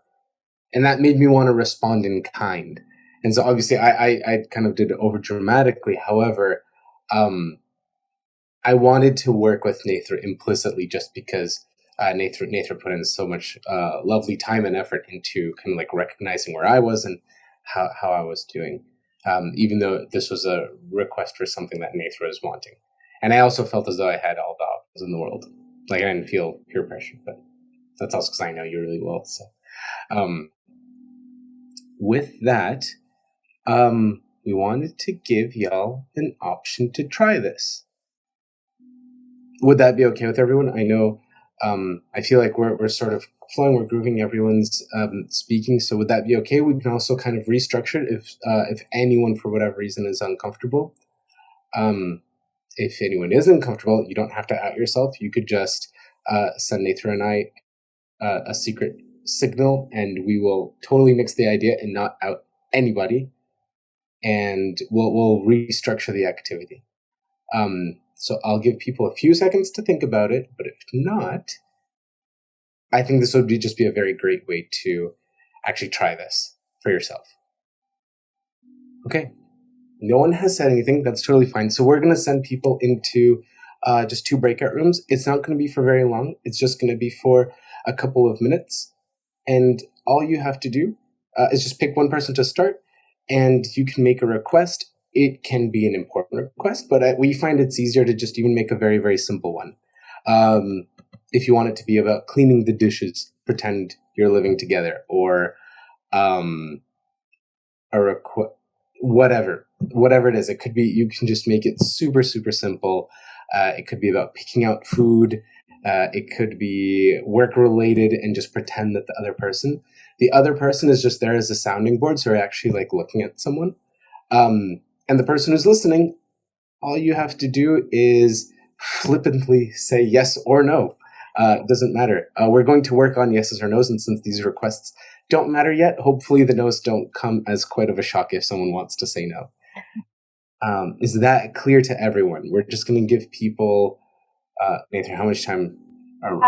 S1: and that made me want to respond in kind. And so obviously I kind of did it over dramatically. However, I wanted to work with Netra implicitly just because Netra put in so much lovely time and effort into kind of like recognizing where I was and how I was doing, even though this was a request for something that Netra was wanting. And I also felt as though I had all the options in the world. Like, I didn't feel peer pressure, but that's also because I know you really well. So with that, we wanted to give y'all an option to try this. Would that be okay with everyone? I know, I feel like we're sort of flowing, we're grooving, everyone's speaking. So would that be okay? We can also kind of restructure it if anyone, for whatever reason, is uncomfortable. If anyone is uncomfortable, you don't have to out yourself. You could just send Netra and I a secret signal, and we will totally nix the idea and not out anybody. And we'll restructure the activity. So I'll give people a few seconds to think about it, but if not, I think this would just be a very great way to actually try this for yourself. Okay. No one has said anything. That's totally fine. So we're going to send people into just 2 breakout rooms. It's not going to be for very long. It's just going to be for a couple of minutes. And all you have to do is just pick one person to start, and you can make a request. It can be an important request, but we find it's easier to just even make a very, very simple one. If you want it to be about cleaning the dishes, pretend you're living together, or whatever it is. It could be, you can just make it super, super simple. It could be about picking out food. It could be work related, and just pretend that the other person is just there as a sounding board. So you're actually like looking at someone. And the person who's listening, all you have to do is flippantly say yes or no. It doesn't matter. We're going to work on yeses or nos, and since these requests don't matter yet, hopefully the no's don't come as quite of a shock if someone wants to say no. Is that clear to everyone? We're just going to give people, Nathan, how much time are we?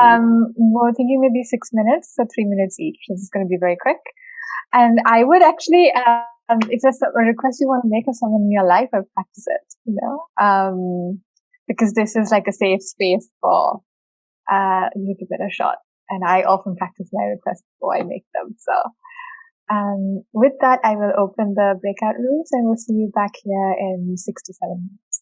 S2: We're thinking maybe 6 minutes, so 3 minutes each. This is going to be very quick. And I would actually, if there's a request you want to make of someone in your life, I would practice it, you know, because this is like a safe space for you to give it a shot. And I often practice my requests before I make them. So with that, I will open the breakout rooms, and we'll see you back here in 6 to 7 minutes.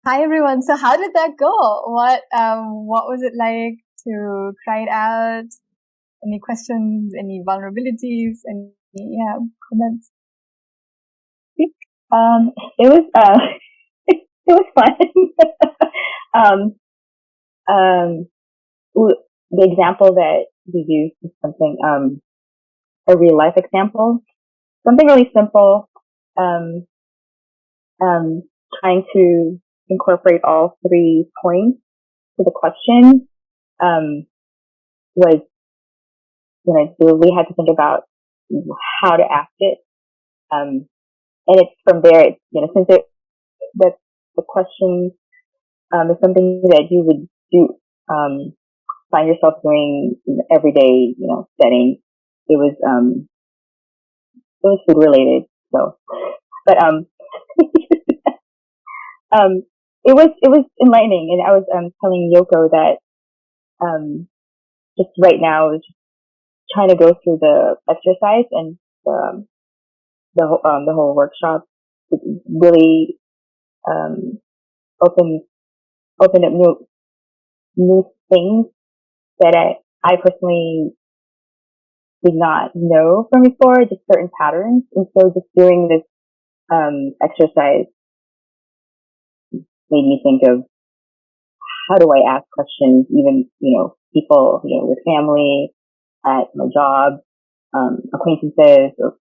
S2: Hi everyone. So how did that go? What was it like to try it out? Any questions? Any vulnerabilities? Any comments?
S3: It was it was fun. The example that we used is something a real life example, something really simple. Trying to incorporate all 3 points to the question. was, we had to think about how to ask it. And it's from there, since the question is something that you would do, find yourself doing every day, setting. It was food related. So, but it was enlightening, and I was telling Yoko that just right now I was just trying to go through the exercise and the whole workshop. It really opened up new things that I personally did not know from before, just certain patterns. And so just doing this exercise made me think of, how do I ask questions, even, people, with family, at my job, acquaintances, or,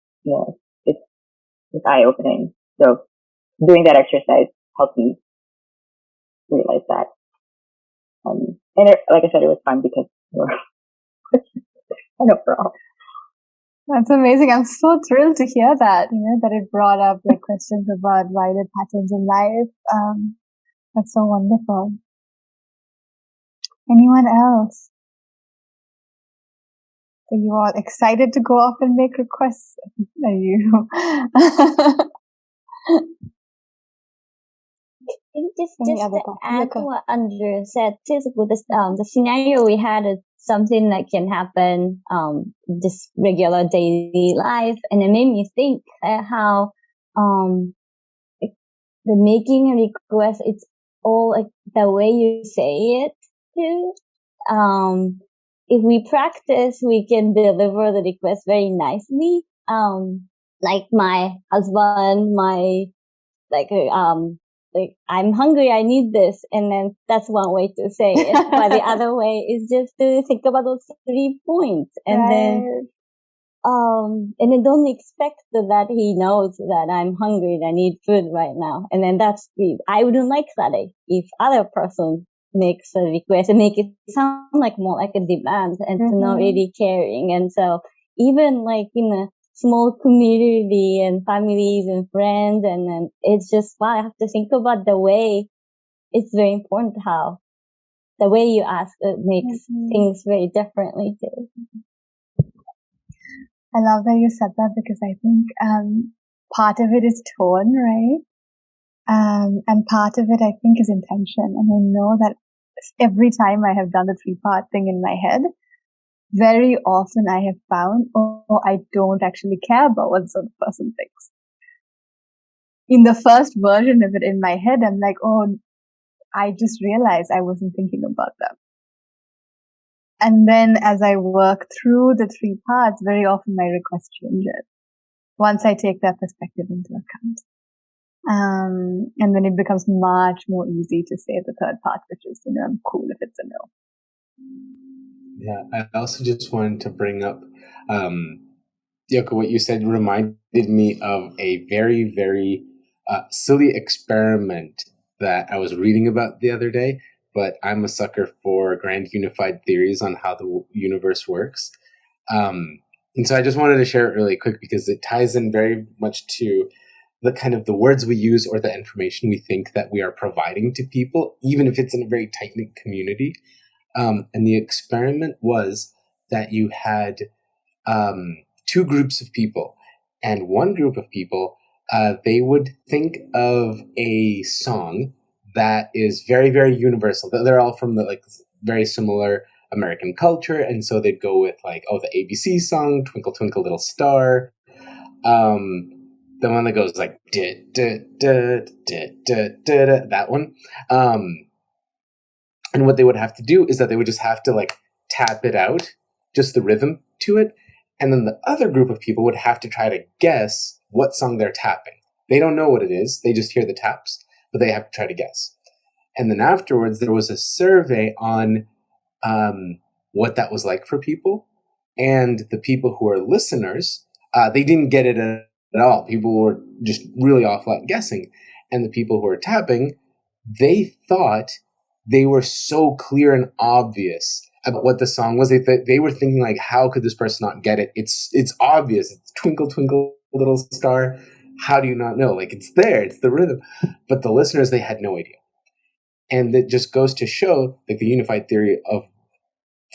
S3: it's eye opening. So doing that exercise helped me realize that. And like I said, it was fun because I know for all.
S2: That's amazing. I'm so thrilled to hear that, that it brought up like questions about wider patterns in life. That's so wonderful. Anyone else? Are you all excited to go off and make requests? Are you?
S4: Just to add to what Andrew said, just with this, the scenario we had is something that can happen, just regular daily life, and it made me think how, the making a request, it's all like the way you say it too. If we practice, we can deliver the request very nicely. Like my husband, like I'm hungry, I need this, and then that's one way to say it. But the other way is just to think about those 3 points, and then don't expect that he knows that I'm hungry and I need food right now. And then I wouldn't like that if other person makes a request and make it sound like more like a demand and not really caring. And so even like in a small community and families and friends, and then it's just I have to think about the way. It's very important how the way you ask it makes things very differently too.
S2: I love that you said that, because I think part of it is tone, right? And part of it, I think, is intention. And I know that every time I have done the 3-part thing in my head, very often I have found, I don't actually care about what the other person thinks. In the first version of it in my head, I'm like, I just realized I wasn't thinking about them. And then as I work through the 3 parts, very often my request changes once I take that perspective into account. And then it becomes much more easy to say the 3rd part, which is, I'm cool if it's a no.
S1: Yeah, I also just wanted to bring up, Yoko, what you said reminded me of a very, very silly experiment that I was reading about the other day, but I'm a sucker for grand unified theories on how the universe works. And so I just wanted to share it really quick because it ties in very much to the kind of the words we use or the information we think that we are providing to people, even if it's in a very tight-knit community. And the experiment was that you had 2 groups of people, and one group of people, they would think of a song that is very, very universal. They're all from the very similar American culture, and so they'd go with the ABC song, Twinkle Twinkle Little Star, the one that goes like da, da, da, da, da, da, da, that one. And what they would have to do is that they would just have to tap it out, just the rhythm to it. And then the other group of people would have to try to guess what song they're tapping. They don't know what it is. They just hear the taps, but they have to try to guess. And then afterwards, there was a survey on what that was like for people. And the people who are listeners, they didn't get it at all. People were just really awful at guessing. And the people who were tapping, they thought they were so clear and obvious about what the song was. They were thinking like, how could this person not get it? It's obvious. It's Twinkle Twinkle Little Star. How do you not know? Like, it's there. It's the rhythm. But the listeners, they had no idea. And it just goes to show, like, the unified theory of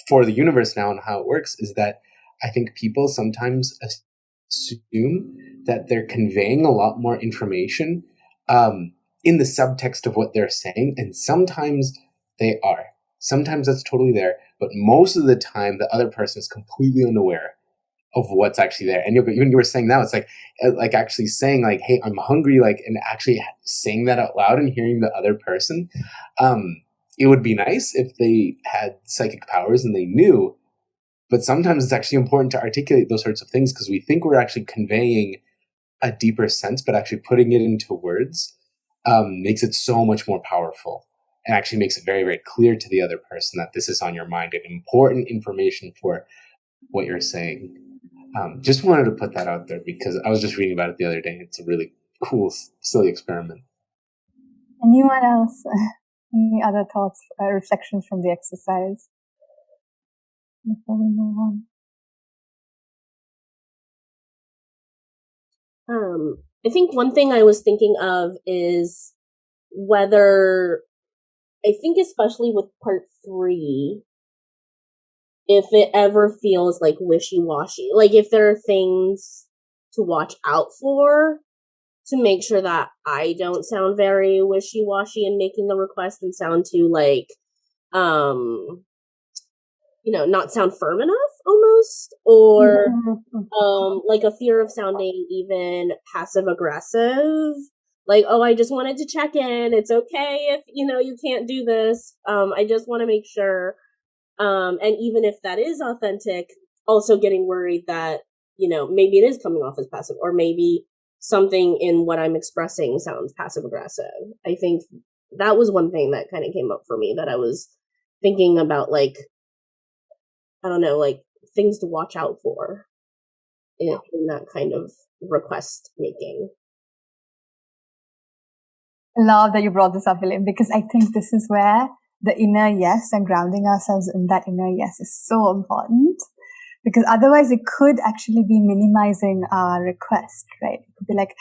S1: for the universe now and how it works is that I think people sometimes assume that they're conveying a lot more information in the subtext of what they're saying, and sometimes they are. Sometimes that's totally there, but most of the time the other person is completely unaware of what's actually there. And even you were saying now, it's like actually saying like, hey, I'm hungry, like, and actually saying that out loud and hearing the other person. It would be nice if they had psychic powers and they knew, but sometimes it's actually important to articulate those sorts of things because we think we're actually conveying a deeper sense, but actually putting it into words makes it so much more powerful and actually makes it very, very clear to the other person that this is on your mind and important information for what you're saying. Just wanted to put that out there because I was just reading about it the other day. It's a really cool, silly experiment.
S2: Anyone else? Any other thoughts, reflections from the exercise before we move on?
S5: I think one thing I was thinking of is whether, I think especially with part 3, if it ever feels like wishy-washy, like if there are things to watch out for to make sure that I don't sound very wishy-washy in making the request and sound too like, not sound firm enough almost, or like a fear of sounding even passive-aggressive. Like, oh, I just wanted to check in. It's okay if, you can't do this. I just want to make sure. And even if that is authentic, also getting worried that, maybe it is coming off as passive, or maybe something in what I'm expressing sounds passive-aggressive. I think that was one thing that kind of came up for me that I was thinking about, like, I don't know, like things to watch out for in that kind of request making.
S2: I love that you brought this up, William, because I think this is where the inner yes and grounding ourselves in that inner yes is so important, because otherwise it could actually be minimizing our request, right? It could be like,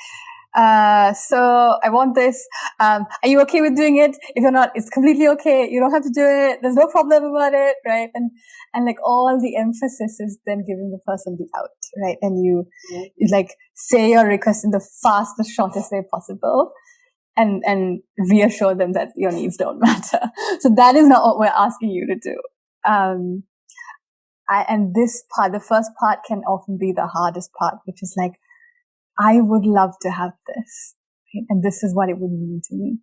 S2: so I want this. Are you okay with doing it? If you're not, it's completely okay. You don't have to do it. There's no problem about it, right? And like all the emphasis is then giving the person the out, right? And you like say your request in the fastest, shortest way possible. And reassure them that your needs don't matter. So that is not what we're asking you to do. And this part, the first part, can often be the hardest part, which is like, I would love to have this, right? And this is what it would mean to me.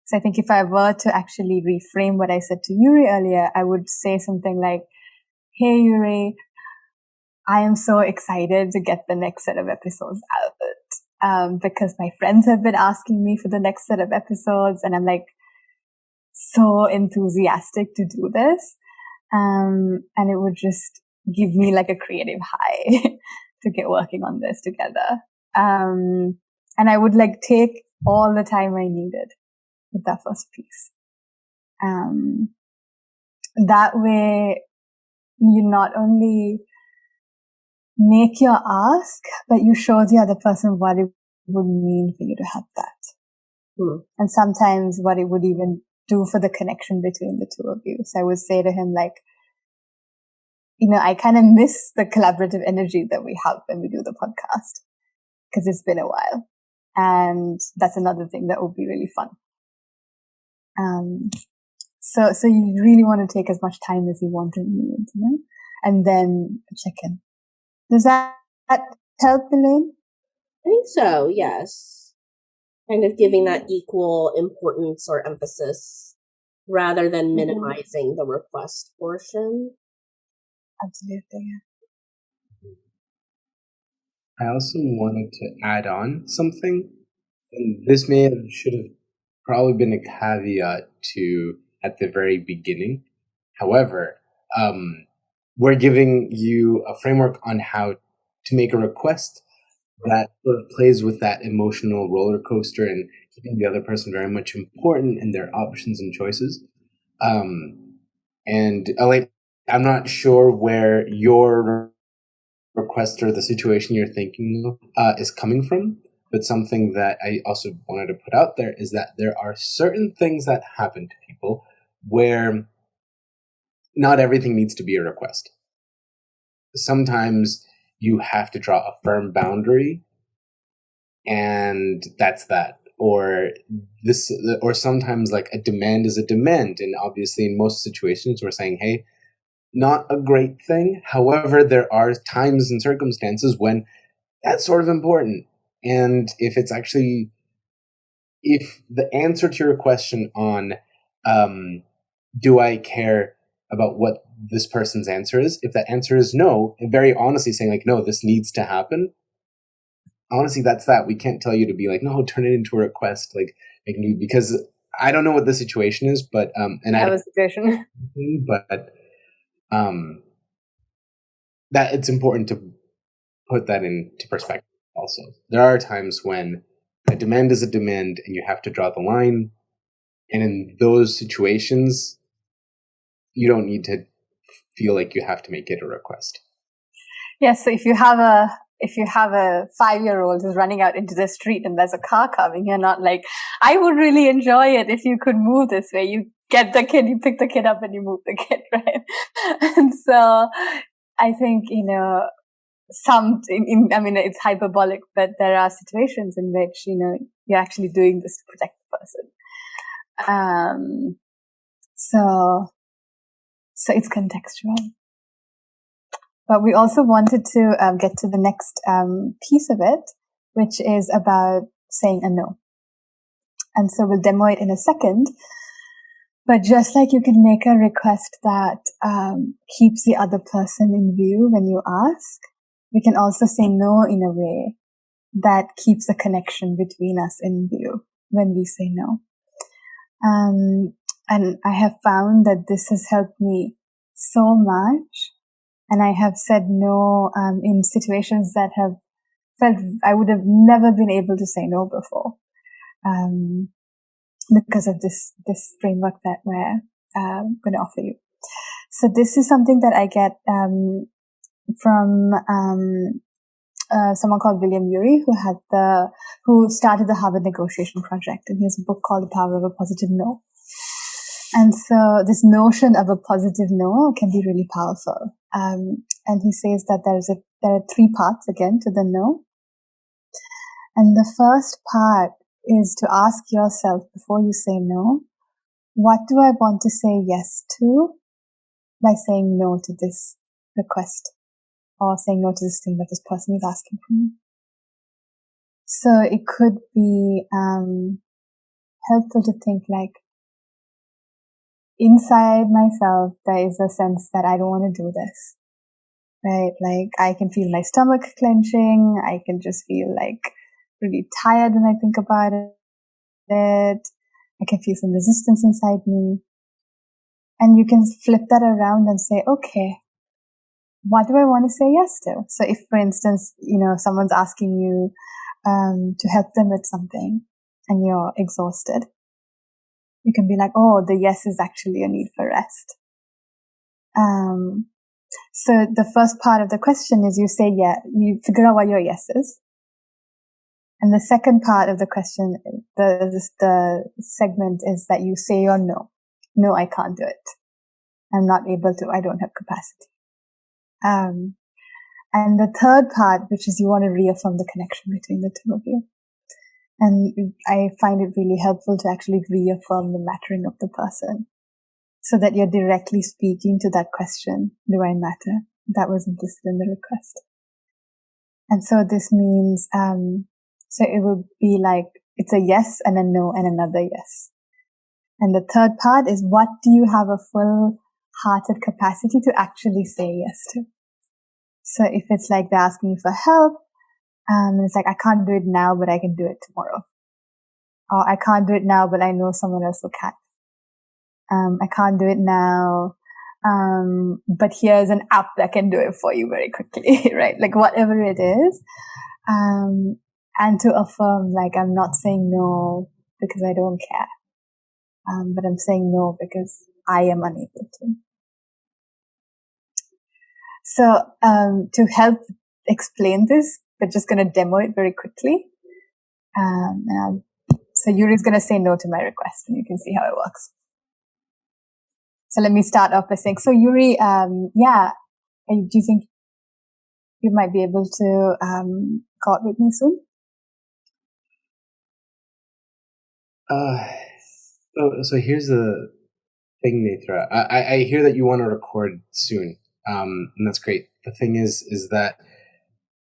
S2: So I think if I were to actually reframe what I said to Yuri earlier, I would say something like, hey, Yuri, I am so excited to get the next set of episodes out. Because my friends have been asking me for the next set of episodes, and I'm like so enthusiastic to do this. And it would just give me like a creative high to get working on this together. And I would like take all the time I needed with that first piece. That way you not only make your ask, but you show the other person what it would mean for you to have that. And sometimes what it would even do for the connection between the two of you. So I would say to him, like, I kind of miss the collaborative energy that we have when we do the podcast, because it's been a while. And that's another thing that would be really fun. So you really want to take as much time as you want and need, and then check in. Does that help, Elaine?
S5: I think so, yes. Kind of giving that equal importance or emphasis rather than minimizing the request portion.
S2: Absolutely.
S1: I also wanted to add on something, and this should have probably been a caveat to at the very beginning. However, we're giving you a framework on how to make a request that sort of plays with that emotional roller coaster and keeping the other person very much important in their options and choices. And Elaine I'm not sure where your request or the situation you're thinking of is coming from, but something that I also wanted to put out there is that there are certain things that happen to people where not everything needs to be a request. Sometimes you have to draw a firm boundary, and that's that. Or sometimes like a demand is a demand, and obviously in most situations we're saying, hey, not a great thing. However, there are times and circumstances when that's sort of important. And if the answer to your question on, do I care about what this person's answer is? If that answer is no, and very honestly saying like, no, this needs to happen. Honestly, that's that. We can't tell you to be like, no, turn it into a request, because I don't know what the situation is, but
S3: situation.
S1: But that it's important to put that into perspective. Also, there are times when a demand is a demand, and you have to draw the line. And in those situations, you don't need to feel like you have to make it a request.
S2: Yes. So if you have a 5-year-old who's running out into the street and there's a car coming, you're not like, I would really enjoy it if you could move this way. You get the kid, you pick the kid up and you move the kid, right? And so I think, it's hyperbolic, but there are situations in which, you're actually doing this to protect the person. So it's contextual. But we also wanted to get to the next piece of it, which is about saying a no. And so we'll demo it in a second. But just like you can make a request that keeps the other person in view when you ask, we can also say no in a way that keeps a connection between us in view when we say no. And I have found that this has helped me so much. And I have said no in situations that have felt I would have never been able to say no before, because of this framework that we're going to offer you. So this is something that I get from someone called William Ury, who started the Harvard Negotiation Project, and he has a book called The Power of a Positive No. And so this notion of a positive no can be really powerful. And he says that there are 3 parts again to the no. And the first part is to ask yourself before you say no, what do I want to say yes to by saying no to this request or saying no to this thing that this person is asking from me? So it could be helpful to think like, inside myself, there is a sense that I don't want to do this, right? Like I can feel my stomach clenching. I can just feel like really tired when I think about it. I can feel some resistance inside me. And you can flip that around and say, okay, what do I want to say yes to? So if, for instance, someone's asking you to help them with something and you're exhausted, you can be like, oh, the yes is actually a need for rest. So the first part of the question is you say yeah, you figure out what your yes is. And the second part of the question, the segment is that you say your no. No, I can't do it. I'm not able to. I don't have capacity. And the third part, which is you want to reaffirm the connection between the two of you. And I find it really helpful to actually reaffirm the mattering of the person so that you're directly speaking to that question, do I matter? That was implicit in the request. And so this means, so it would be like, it's a yes and a no and another yes. And the third part is, what do you have a full-hearted capacity to actually say yes to? So if it's like they're asking you for help, it's like, I can't do it now, but I can do it tomorrow. Or I can't do it now, but I know someone else who can. I can't do it now, but here's an app that can do it for you very quickly, right? Like whatever it is. And to affirm, like, I'm not saying no because I don't care. But I'm saying no because I am unable to. So to help explain this, we're just going to demo it very quickly. So Yuri's going to say no to my request, and you can see how it works. So let me start off by saying, so Yuri, do you think you might be able to call with me soon?
S1: So here's the thing, Netra. I hear that you want to record soon, and that's great. The thing is that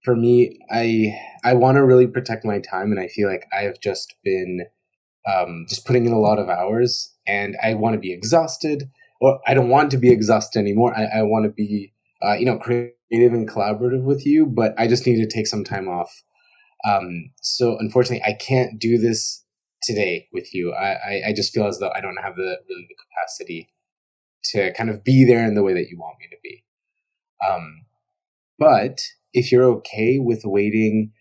S1: for me, I want to really protect my time, and I feel like I have just been just putting in a lot of hours, and I want to be exhausted, or I don't want to be exhausted anymore. I want to be, creative and collaborative with you, but I just need to take some time off. So unfortunately, I can't do this today with you. I just feel as though I don't have the capacity to kind of be there in the way that you want me to be. But if you're okay with waiting,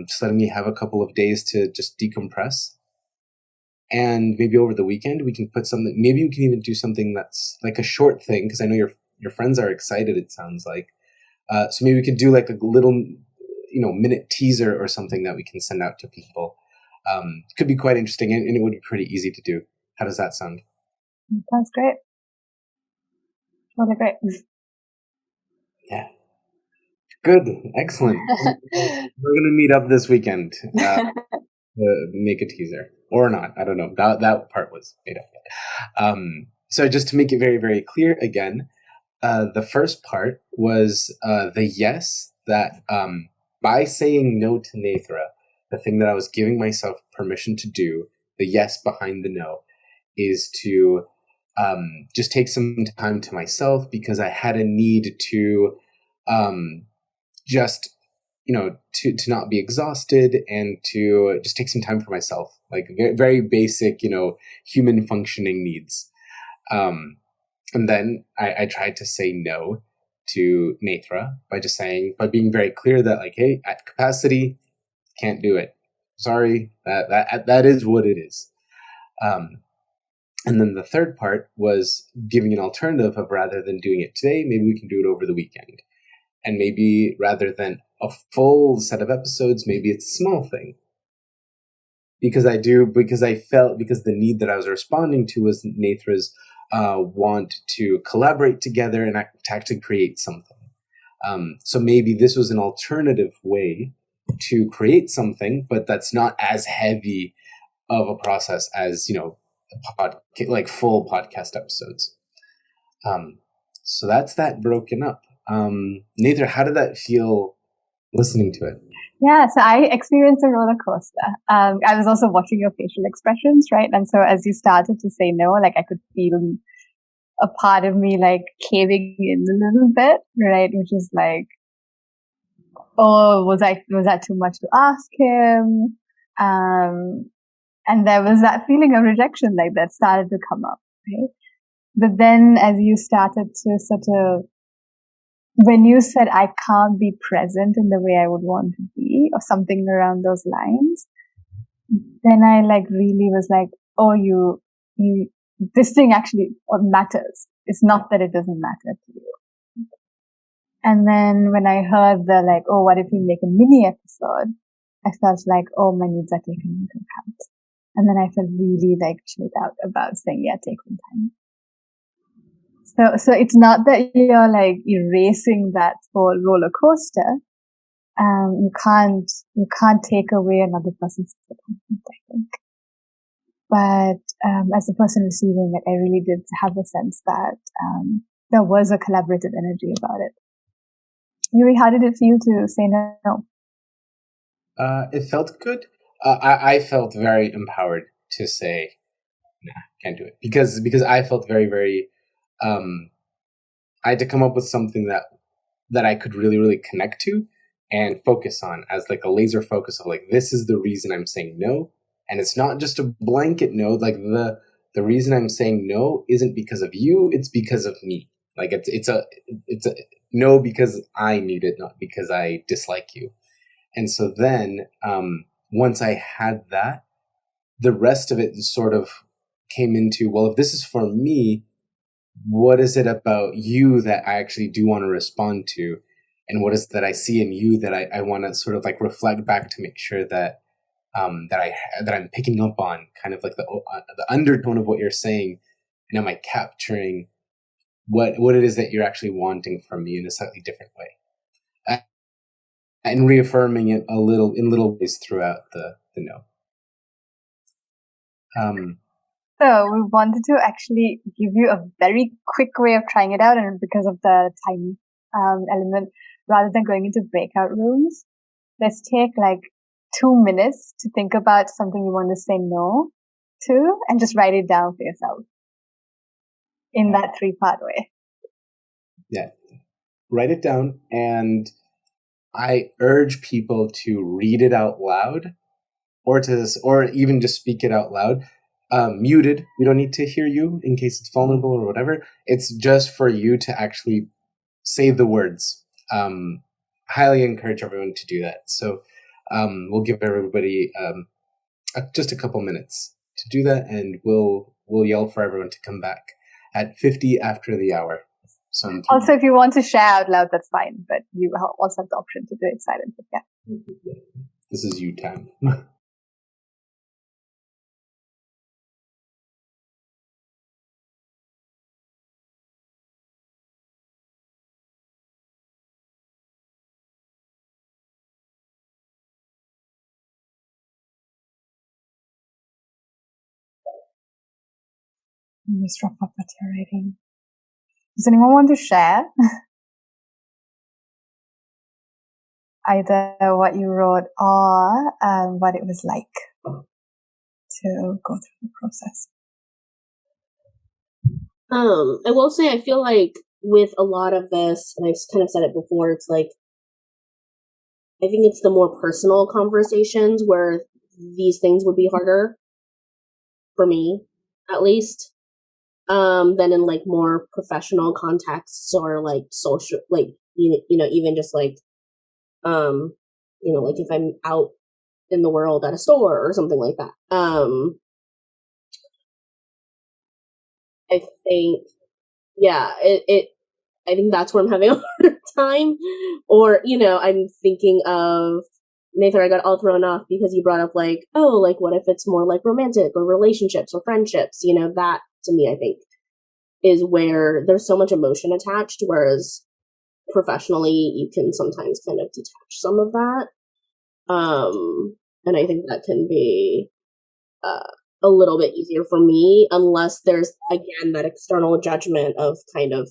S1: just letting me have a couple of days to just decompress, and maybe over the weekend we can put something. Maybe we can even do something that's like a short thing, because I know your friends are excited. It sounds like. So maybe we could do like a little, minute teaser or something that we can send out to people. Could be quite interesting, and it would be pretty easy to do. How does that sound?
S2: Sounds great. Really great.
S1: Yeah. Good. Excellent. We're going to meet up this weekend to make a teaser. Or not. I don't know. That part was made up. So just to make it very, very clear again, the first part was the yes that by saying no to Nathra, the thing that I was giving myself permission to do, the yes behind the no, is to just take some time to myself, because I had a need to just, to not be exhausted, and to just take some time for myself, like very, very basic, human functioning needs. And then I tried to say no to Nathra by being very clear that, like, hey, at capacity, can't do it. Sorry, that is what it is. And then the third part was giving an alternative of, rather than doing it today, maybe we can do it over the weekend. And maybe rather than a full set of episodes, maybe it's a small thing. Because the need that I was responding to was Nathra's want to collaborate together and actually create something. So maybe this was an alternative way to create something, but that's not as heavy of a process as, like full podcast episodes. So that's that broken up. Nathra, how did that feel listening to it?
S2: Yeah, so I experienced a roller coaster. I was also watching your facial expressions, right? And so as you started to say no, like I could feel a part of me like caving in a little bit, right? Which is like, oh, was that too much to ask him? And there was that feeling of rejection like that started to come up, right? But then as you started to sort of, when you said I can't be present in the way I would want to be, or something around those lines, then I like really was like, oh, you, this thing actually matters. It's not that it doesn't matter to you. And then when I heard the like, oh, what if we make a mini episode? I felt like, oh, my needs are taken into account. And then I felt really like chilled out about saying, yeah, take some time. So it's not that you're like erasing that whole roller coaster. You can't take away another person's disappointment, I think. But as a person receiving it, I really did have a sense that there was a collaborative energy about it. Yuri, how did it feel to say no?
S1: It felt good. I felt very empowered to say, nah, can't do it, because I felt very, very. I had to come up with something that I could really, really connect to and focus on as like a laser focus of like, this is the reason I'm saying no, and it's not just a blanket no. Like the reason I'm saying no isn't because of you; it's because of me. Like it's a no because I need it, not because I dislike you. And so then, once I had that, the rest of it sort of came into, well, if this is for me, what is it about you that I actually do want to respond to? And what is it that I see in you that I want to sort of like reflect back to make sure that that I'm picking up on kind of like the undertone of what you're saying, and am I capturing what it is that you're actually wanting from me in a slightly different way, and reaffirming it in little ways throughout the no.
S2: So we wanted to actually give you a very quick way of trying it out, and because of the time element, rather than going into breakout rooms, let's take like 2 minutes to think about something you want to say no to, and just write it down for yourself in that 3-part way.
S1: Yeah, write it down, and I urge people to read it out loud, or even just speak it out loud. Muted. We don't need to hear you in case it's vulnerable or whatever. It's just for you to actually say the words. Highly encourage everyone to do that. So we'll give everybody just a couple minutes to do that, and we'll yell for everyone to come back at 50 after the hour.
S2: Also, if you want to share out loud, that's fine, but you also have the option to do it silently. Yeah.
S1: This is you time.
S2: Just wrap up what you're writing. Does anyone want to share? Either what you wrote or what it was like to go through the process.
S5: I will say, I feel like with a lot of this, and I've kind of said it before, it's like, I think it's the more personal conversations where these things would be harder for me, at least, than in like more professional contexts or like social, like, you know, even just like, you know, like if I'm out in the world at a store or something like that. I think, yeah, I think that's where I'm having a harder time. Or, you know, I'm thinking of, Nathan, I got all thrown off because you brought up like, oh, like what if it's more like romantic or relationships or friendships? You know, that to me, I think, is where there's so much emotion attached, whereas professionally you can sometimes kind of detach some of that. And I think that can be a little bit easier for me, unless there's, again, that external judgment of kind of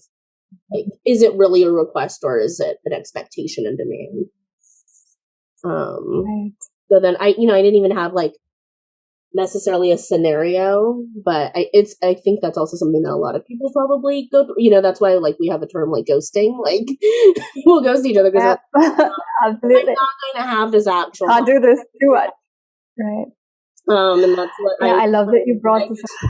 S5: like, is it really a request or is it an expectation and demand?
S2: Right.
S5: So then I didn't even have like necessarily a scenario, but I think that's also something that a lot of people probably go through. You know, that's why like we have a term like ghosting, like people ghost each other because
S2: absolutely,
S5: I'm not going to have this actual.
S2: Can't do this too much, right?
S5: And that's what
S2: I love that you brought this up.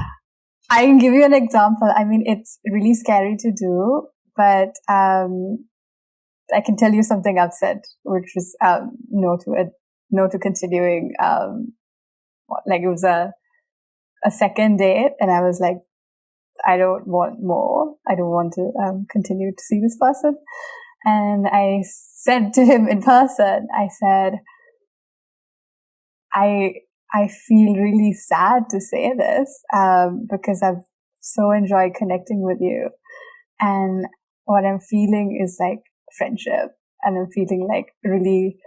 S2: I can give you an example. I mean, it's really scary to do, but I can tell you something I've said, which was no to continuing. Like it was a second date, and I was like, I don't want more. I don't want to continue to see this person. And I said to him in person, I said, I feel really sad to say this, because I've so enjoyed connecting with you. And what I'm feeling is like friendship, and I'm feeling like really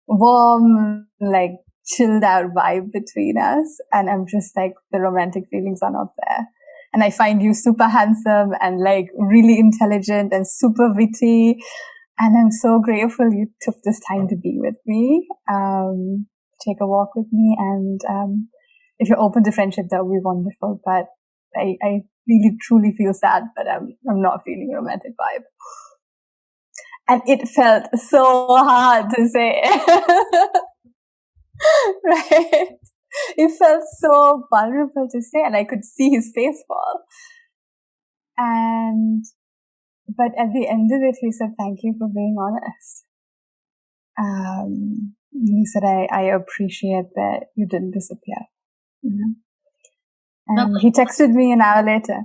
S2: warm, like chilled out vibe between us. And I'm just like, the romantic feelings are not there. And I find you super handsome and like really intelligent and super witty. And I'm so grateful you took this time to be with me, take a walk with me. And if you're open to friendship, that would be wonderful. But I really truly feel sad that I'm not feeling romantic vibe. And it felt so hard to say. Right? It felt so vulnerable to say, and I could see his face fall. But at the end of it, he said, "Thank you for being honest." He said, I appreciate that you didn't disappear. You know? And he texted me an hour later.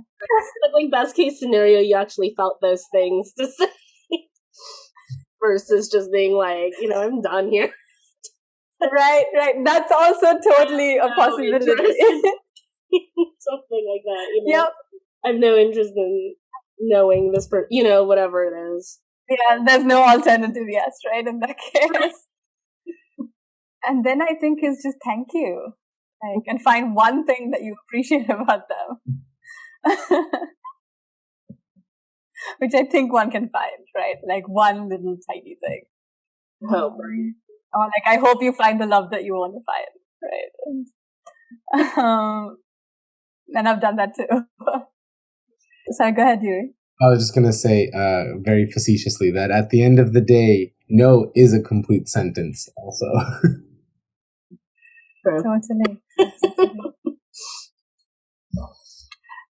S5: But like best case scenario, you actually felt those things to say versus just being like, I'm done here.
S2: Right. That's also totally a possibility.
S5: Something like that.
S2: Yep.
S5: I have no interest in knowing this person, whatever it is.
S2: Yeah, there's no alternative, yes, right, in that case. And then I think is just thank you. And find one thing that you appreciate about them. Which I think one can find, right? Like one little tiny thing.
S5: Oh,
S2: or like, I hope you find the love that you want to find, right? And I've done that too. So go ahead, Yuri.
S1: I was just going to say very facetiously that at the end of the day, no is a complete sentence also.
S2: Totally.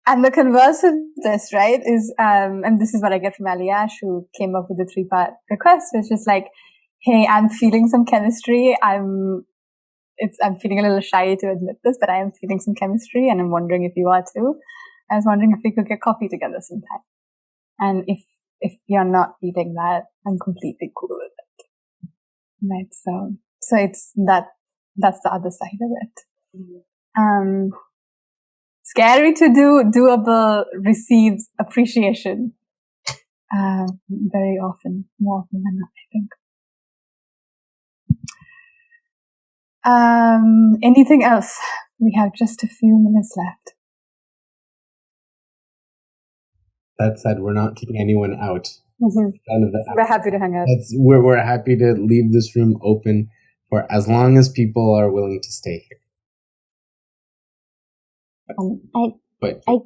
S2: And the converse of this, right, is, and this is what I get from Aliash, who came up with the 3-part request, which is like, hey, I'm feeling some chemistry. I'm feeling a little shy to admit this, but I am feeling some chemistry, and I'm wondering if you are too. I was wondering if we could get coffee together sometime. And if you're not feeling that, I'm completely cool with it. Right. So it's that's the other side of it. Mm-hmm. Scary to do, doable, receives appreciation. Very often, more often than not, I think. Anything else? We have just a few minutes left.
S1: That said, we're not kicking anyone out.
S2: Mm-hmm. We're happy to hang out.
S1: We're happy to leave this room open for as long as people are willing to stay here.
S4: I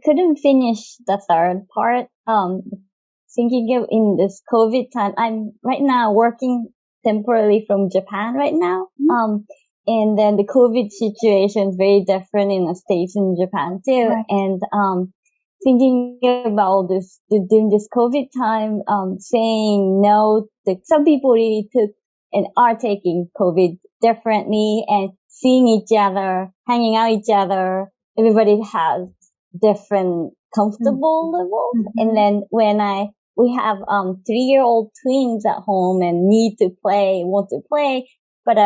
S4: couldn't finish the third part. Thinking of in this COVID time, I'm right now working temporarily from Japan right now. And then the COVID situation is very different in the States and Japan too. Right. And, thinking about this, during this COVID time, saying no, some people really took and are taking COVID differently and seeing each other, hanging out each other. Everybody has different comfortable levels. And then when we have, 3-year-old twins at home and want to play, but,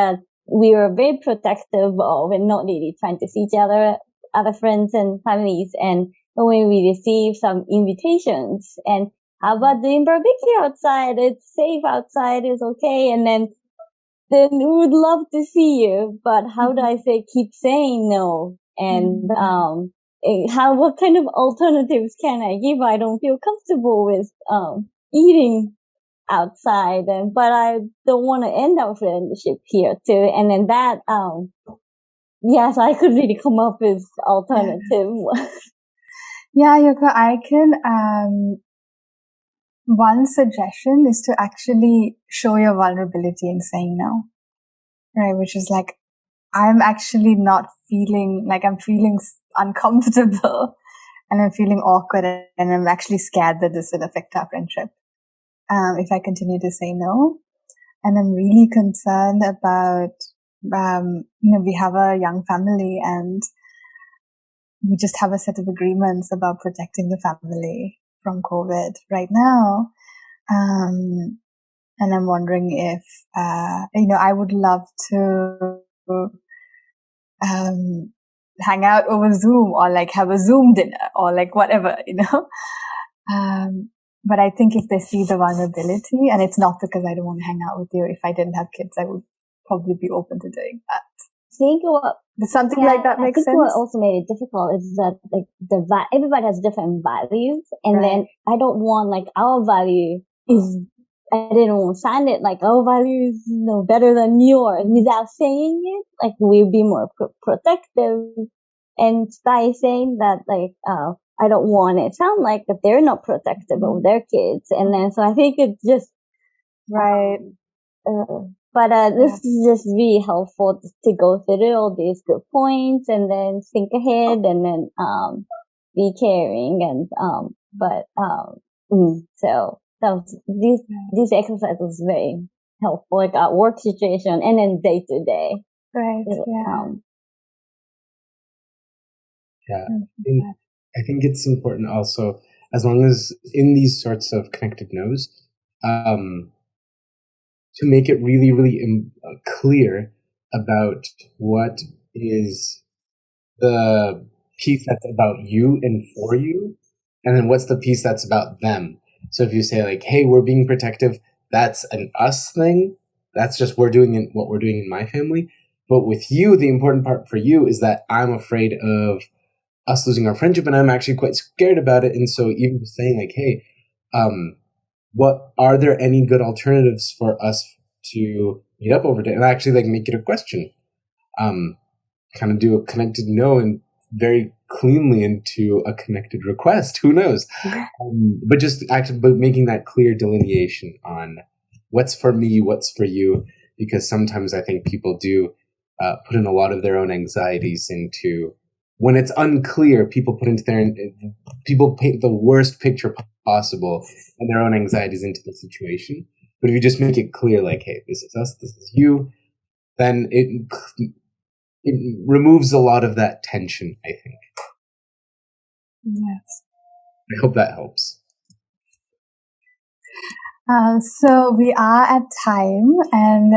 S4: we were very protective of and not really trying to see each other, other friends and families. And when we receive some invitations and how about doing barbecue outside? It's safe outside. It's okay. And then we would love to see you, but how do I keep saying no? And, what kind of alternatives can I give? I don't feel comfortable with, eating outside, but I don't want to end our friendship here too. And then that, yes, I could really come up with alternative.
S2: Yeah, Yoko, I can, one suggestion is to actually show your vulnerability in saying no, right? Which is like, I'm actually not feeling, like I'm feeling uncomfortable and I'm feeling awkward and I'm actually scared that this will affect our friendship. If I continue to say no. And I'm really concerned about, we have a young family and we just have a set of agreements about protecting the family from COVID right now. And I'm wondering if, I would love to, hang out over Zoom or like have a Zoom dinner or like whatever, But I think if they see the vulnerability, and it's not because I don't want to hang out with you. If I didn't have kids, I would probably be open to doing that. Does something like that make sense?
S4: I think what also made it difficult is that everybody has different values, and then I don't want our value is. I didn't want to sound it like our value is better than yours without saying it. We'll be more protective, and by saying that I don't want it sound like that they're not protective of their kids. And then, so I think it's just,
S2: right.
S4: This is just really helpful to go through all these good points and then think ahead and then, be caring and, so this exercise was very helpful, at work situation and then day to day.
S2: Right.
S1: Yeah. I think it's important also, as long as in these sorts of connected no's, to make it really, really clear about what is the piece that's about you and for you, and then what's the piece that's about them. So if you say like, hey, we're being protective, that's an us thing. That's just what we're doing in my family. But with you, the important part for you is that I'm afraid of us losing our friendship, and I'm actually quite scared about it. And so even saying like, hey, what are there any good alternatives for us to meet up over there, and actually like make it a question, kind of do a connected no and very cleanly into a connected request. Who knows? But just actually, but making that clear delineation on what's for me, what's for you, because sometimes I think people do put in a lot of their own anxieties into, when it's unclear, people paint the worst picture possible and their own anxieties into the situation. But if you just make it clear, like, hey, this is us, this is you, then it removes a lot of that tension, I think.
S2: Yes.
S1: I hope that helps.
S2: So we are at time, and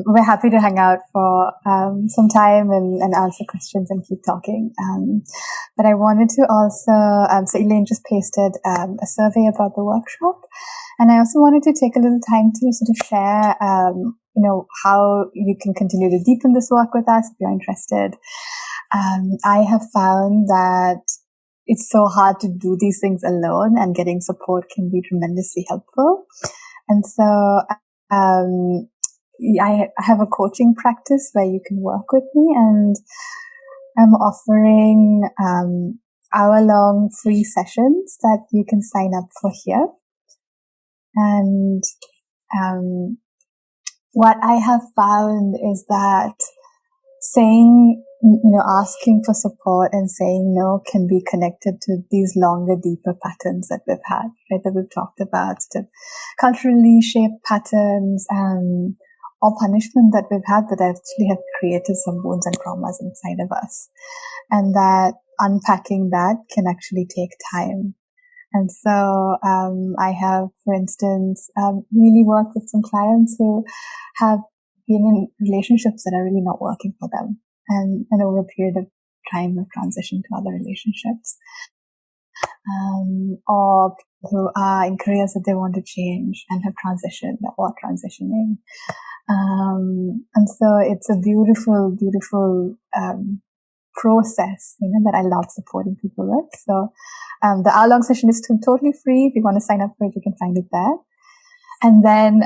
S2: we're happy to hang out for some time and answer questions and keep talking. But I wanted to also, so Elaine just pasted a survey about the workshop, and I also wanted to take a little time to sort of share, how you can continue to deepen this work with us if you're interested. I have found that it's so hard to do these things alone, and getting support can be tremendously helpful. And so I have a coaching practice where you can work with me, and I'm offering hour-long free sessions that you can sign up for here. And what I have found is that asking for support and saying no can be connected to these longer, deeper patterns that we've had, right? That we've talked about, sort of culturally shaped patterns, or punishment that we've had that actually have created some wounds and traumas inside of us. And that unpacking that can actually take time. And so, I have, for instance, really worked with some clients who have been in relationships that are really not working for them, and over a period of time have transitioned to other relationships, or people who are in careers that they want to change and have transitioned or transitioning. And so it's a beautiful, beautiful process, that I love supporting people with. So the hour-long session is totally free. If you want to sign up for it, you can find it there. And then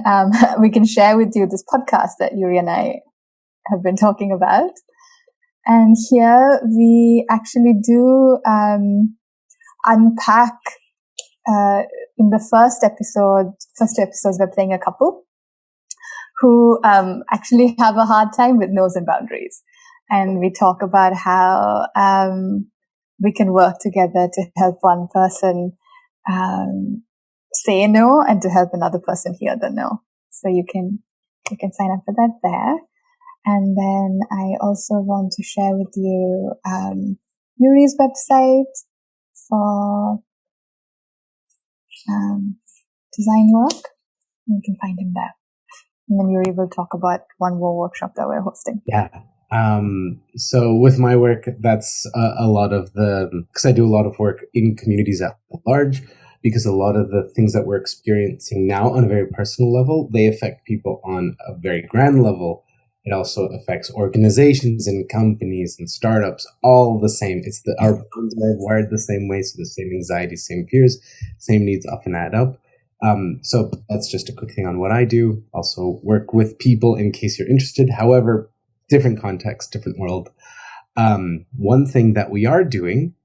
S2: we can share with you this podcast that Yuri and I have been talking about. And here we actually do unpack, in the first two episodes, we're playing a couple who actually have a hard time with no's and boundaries. And we talk about how we can work together to help one person say no, and to help another person hear the no. So you can sign up for that there. And then I also want to share with you Yuri's website for design work. You can find him there. And then Yuri will talk about one more workshop that we're hosting.
S1: Yeah. So with my work, that's a lot of because I do a lot of work in communities at large, because a lot of the things that we're experiencing now on a very personal level, they affect people on a very grand level. It also affects organizations and companies and startups, all the same. Our brains are wired the same way, so the same anxiety, same fears, same needs often add up. So that's just a quick thing on what I do. Also work with people in case you're interested. However, different context, different world. One thing that we are doing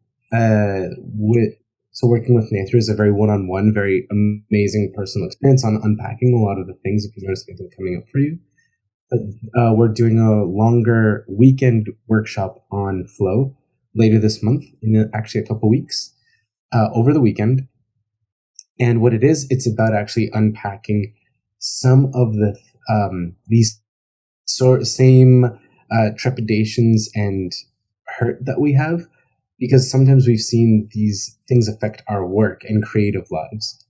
S1: working with Nathan is a very one-on-one, very amazing personal experience on unpacking a lot of the things if you notice anything coming up for you. But we're doing a longer weekend workshop on flow later this month, in actually a couple weeks, over the weekend. And what it is, it's about actually unpacking some of the these same trepidations and hurt that we have, because sometimes we've seen these things affect our work and creative lives.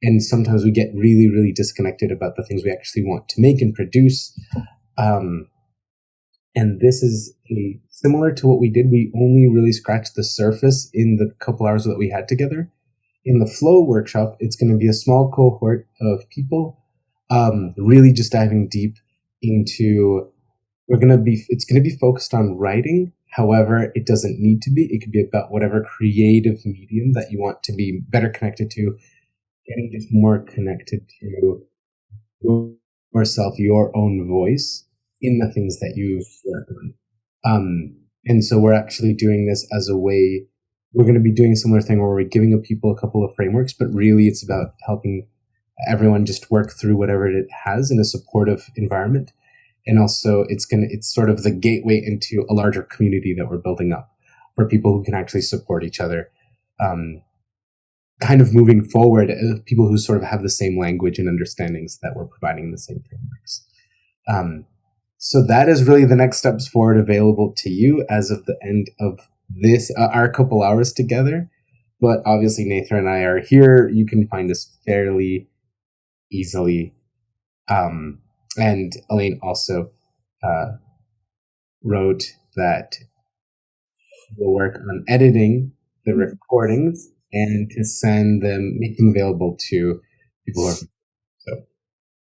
S1: And sometimes we get really, really disconnected about the things we actually want to make and produce. And this is similar to what we did. We only really scratched the surface in the couple hours that we had together. In the flow workshop, it's going to be a small cohort of people, really just diving deep into, it's going to be focused on writing. However, it doesn't need to be. It could be about whatever creative medium that you want to be better connected to, getting just more connected to yourself, your own voice in the things that you work on. And so we're actually doing this as a way, we're going to be doing a similar thing where we're giving people a couple of frameworks, but really it's about helping everyone just work through whatever it has in a supportive environment. And also it's sort of the gateway into a larger community that we're building up for people who can actually support each other. Kind of moving forward, people who sort of have the same language and understandings that we're providing the same frameworks. So that is really the next steps forward available to you as of the end of this, our couple hours together. But obviously Nathan and I are here. You can find us fairly easily. And Elaine also wrote that we'll work on editing the recordings and to make them available to people who are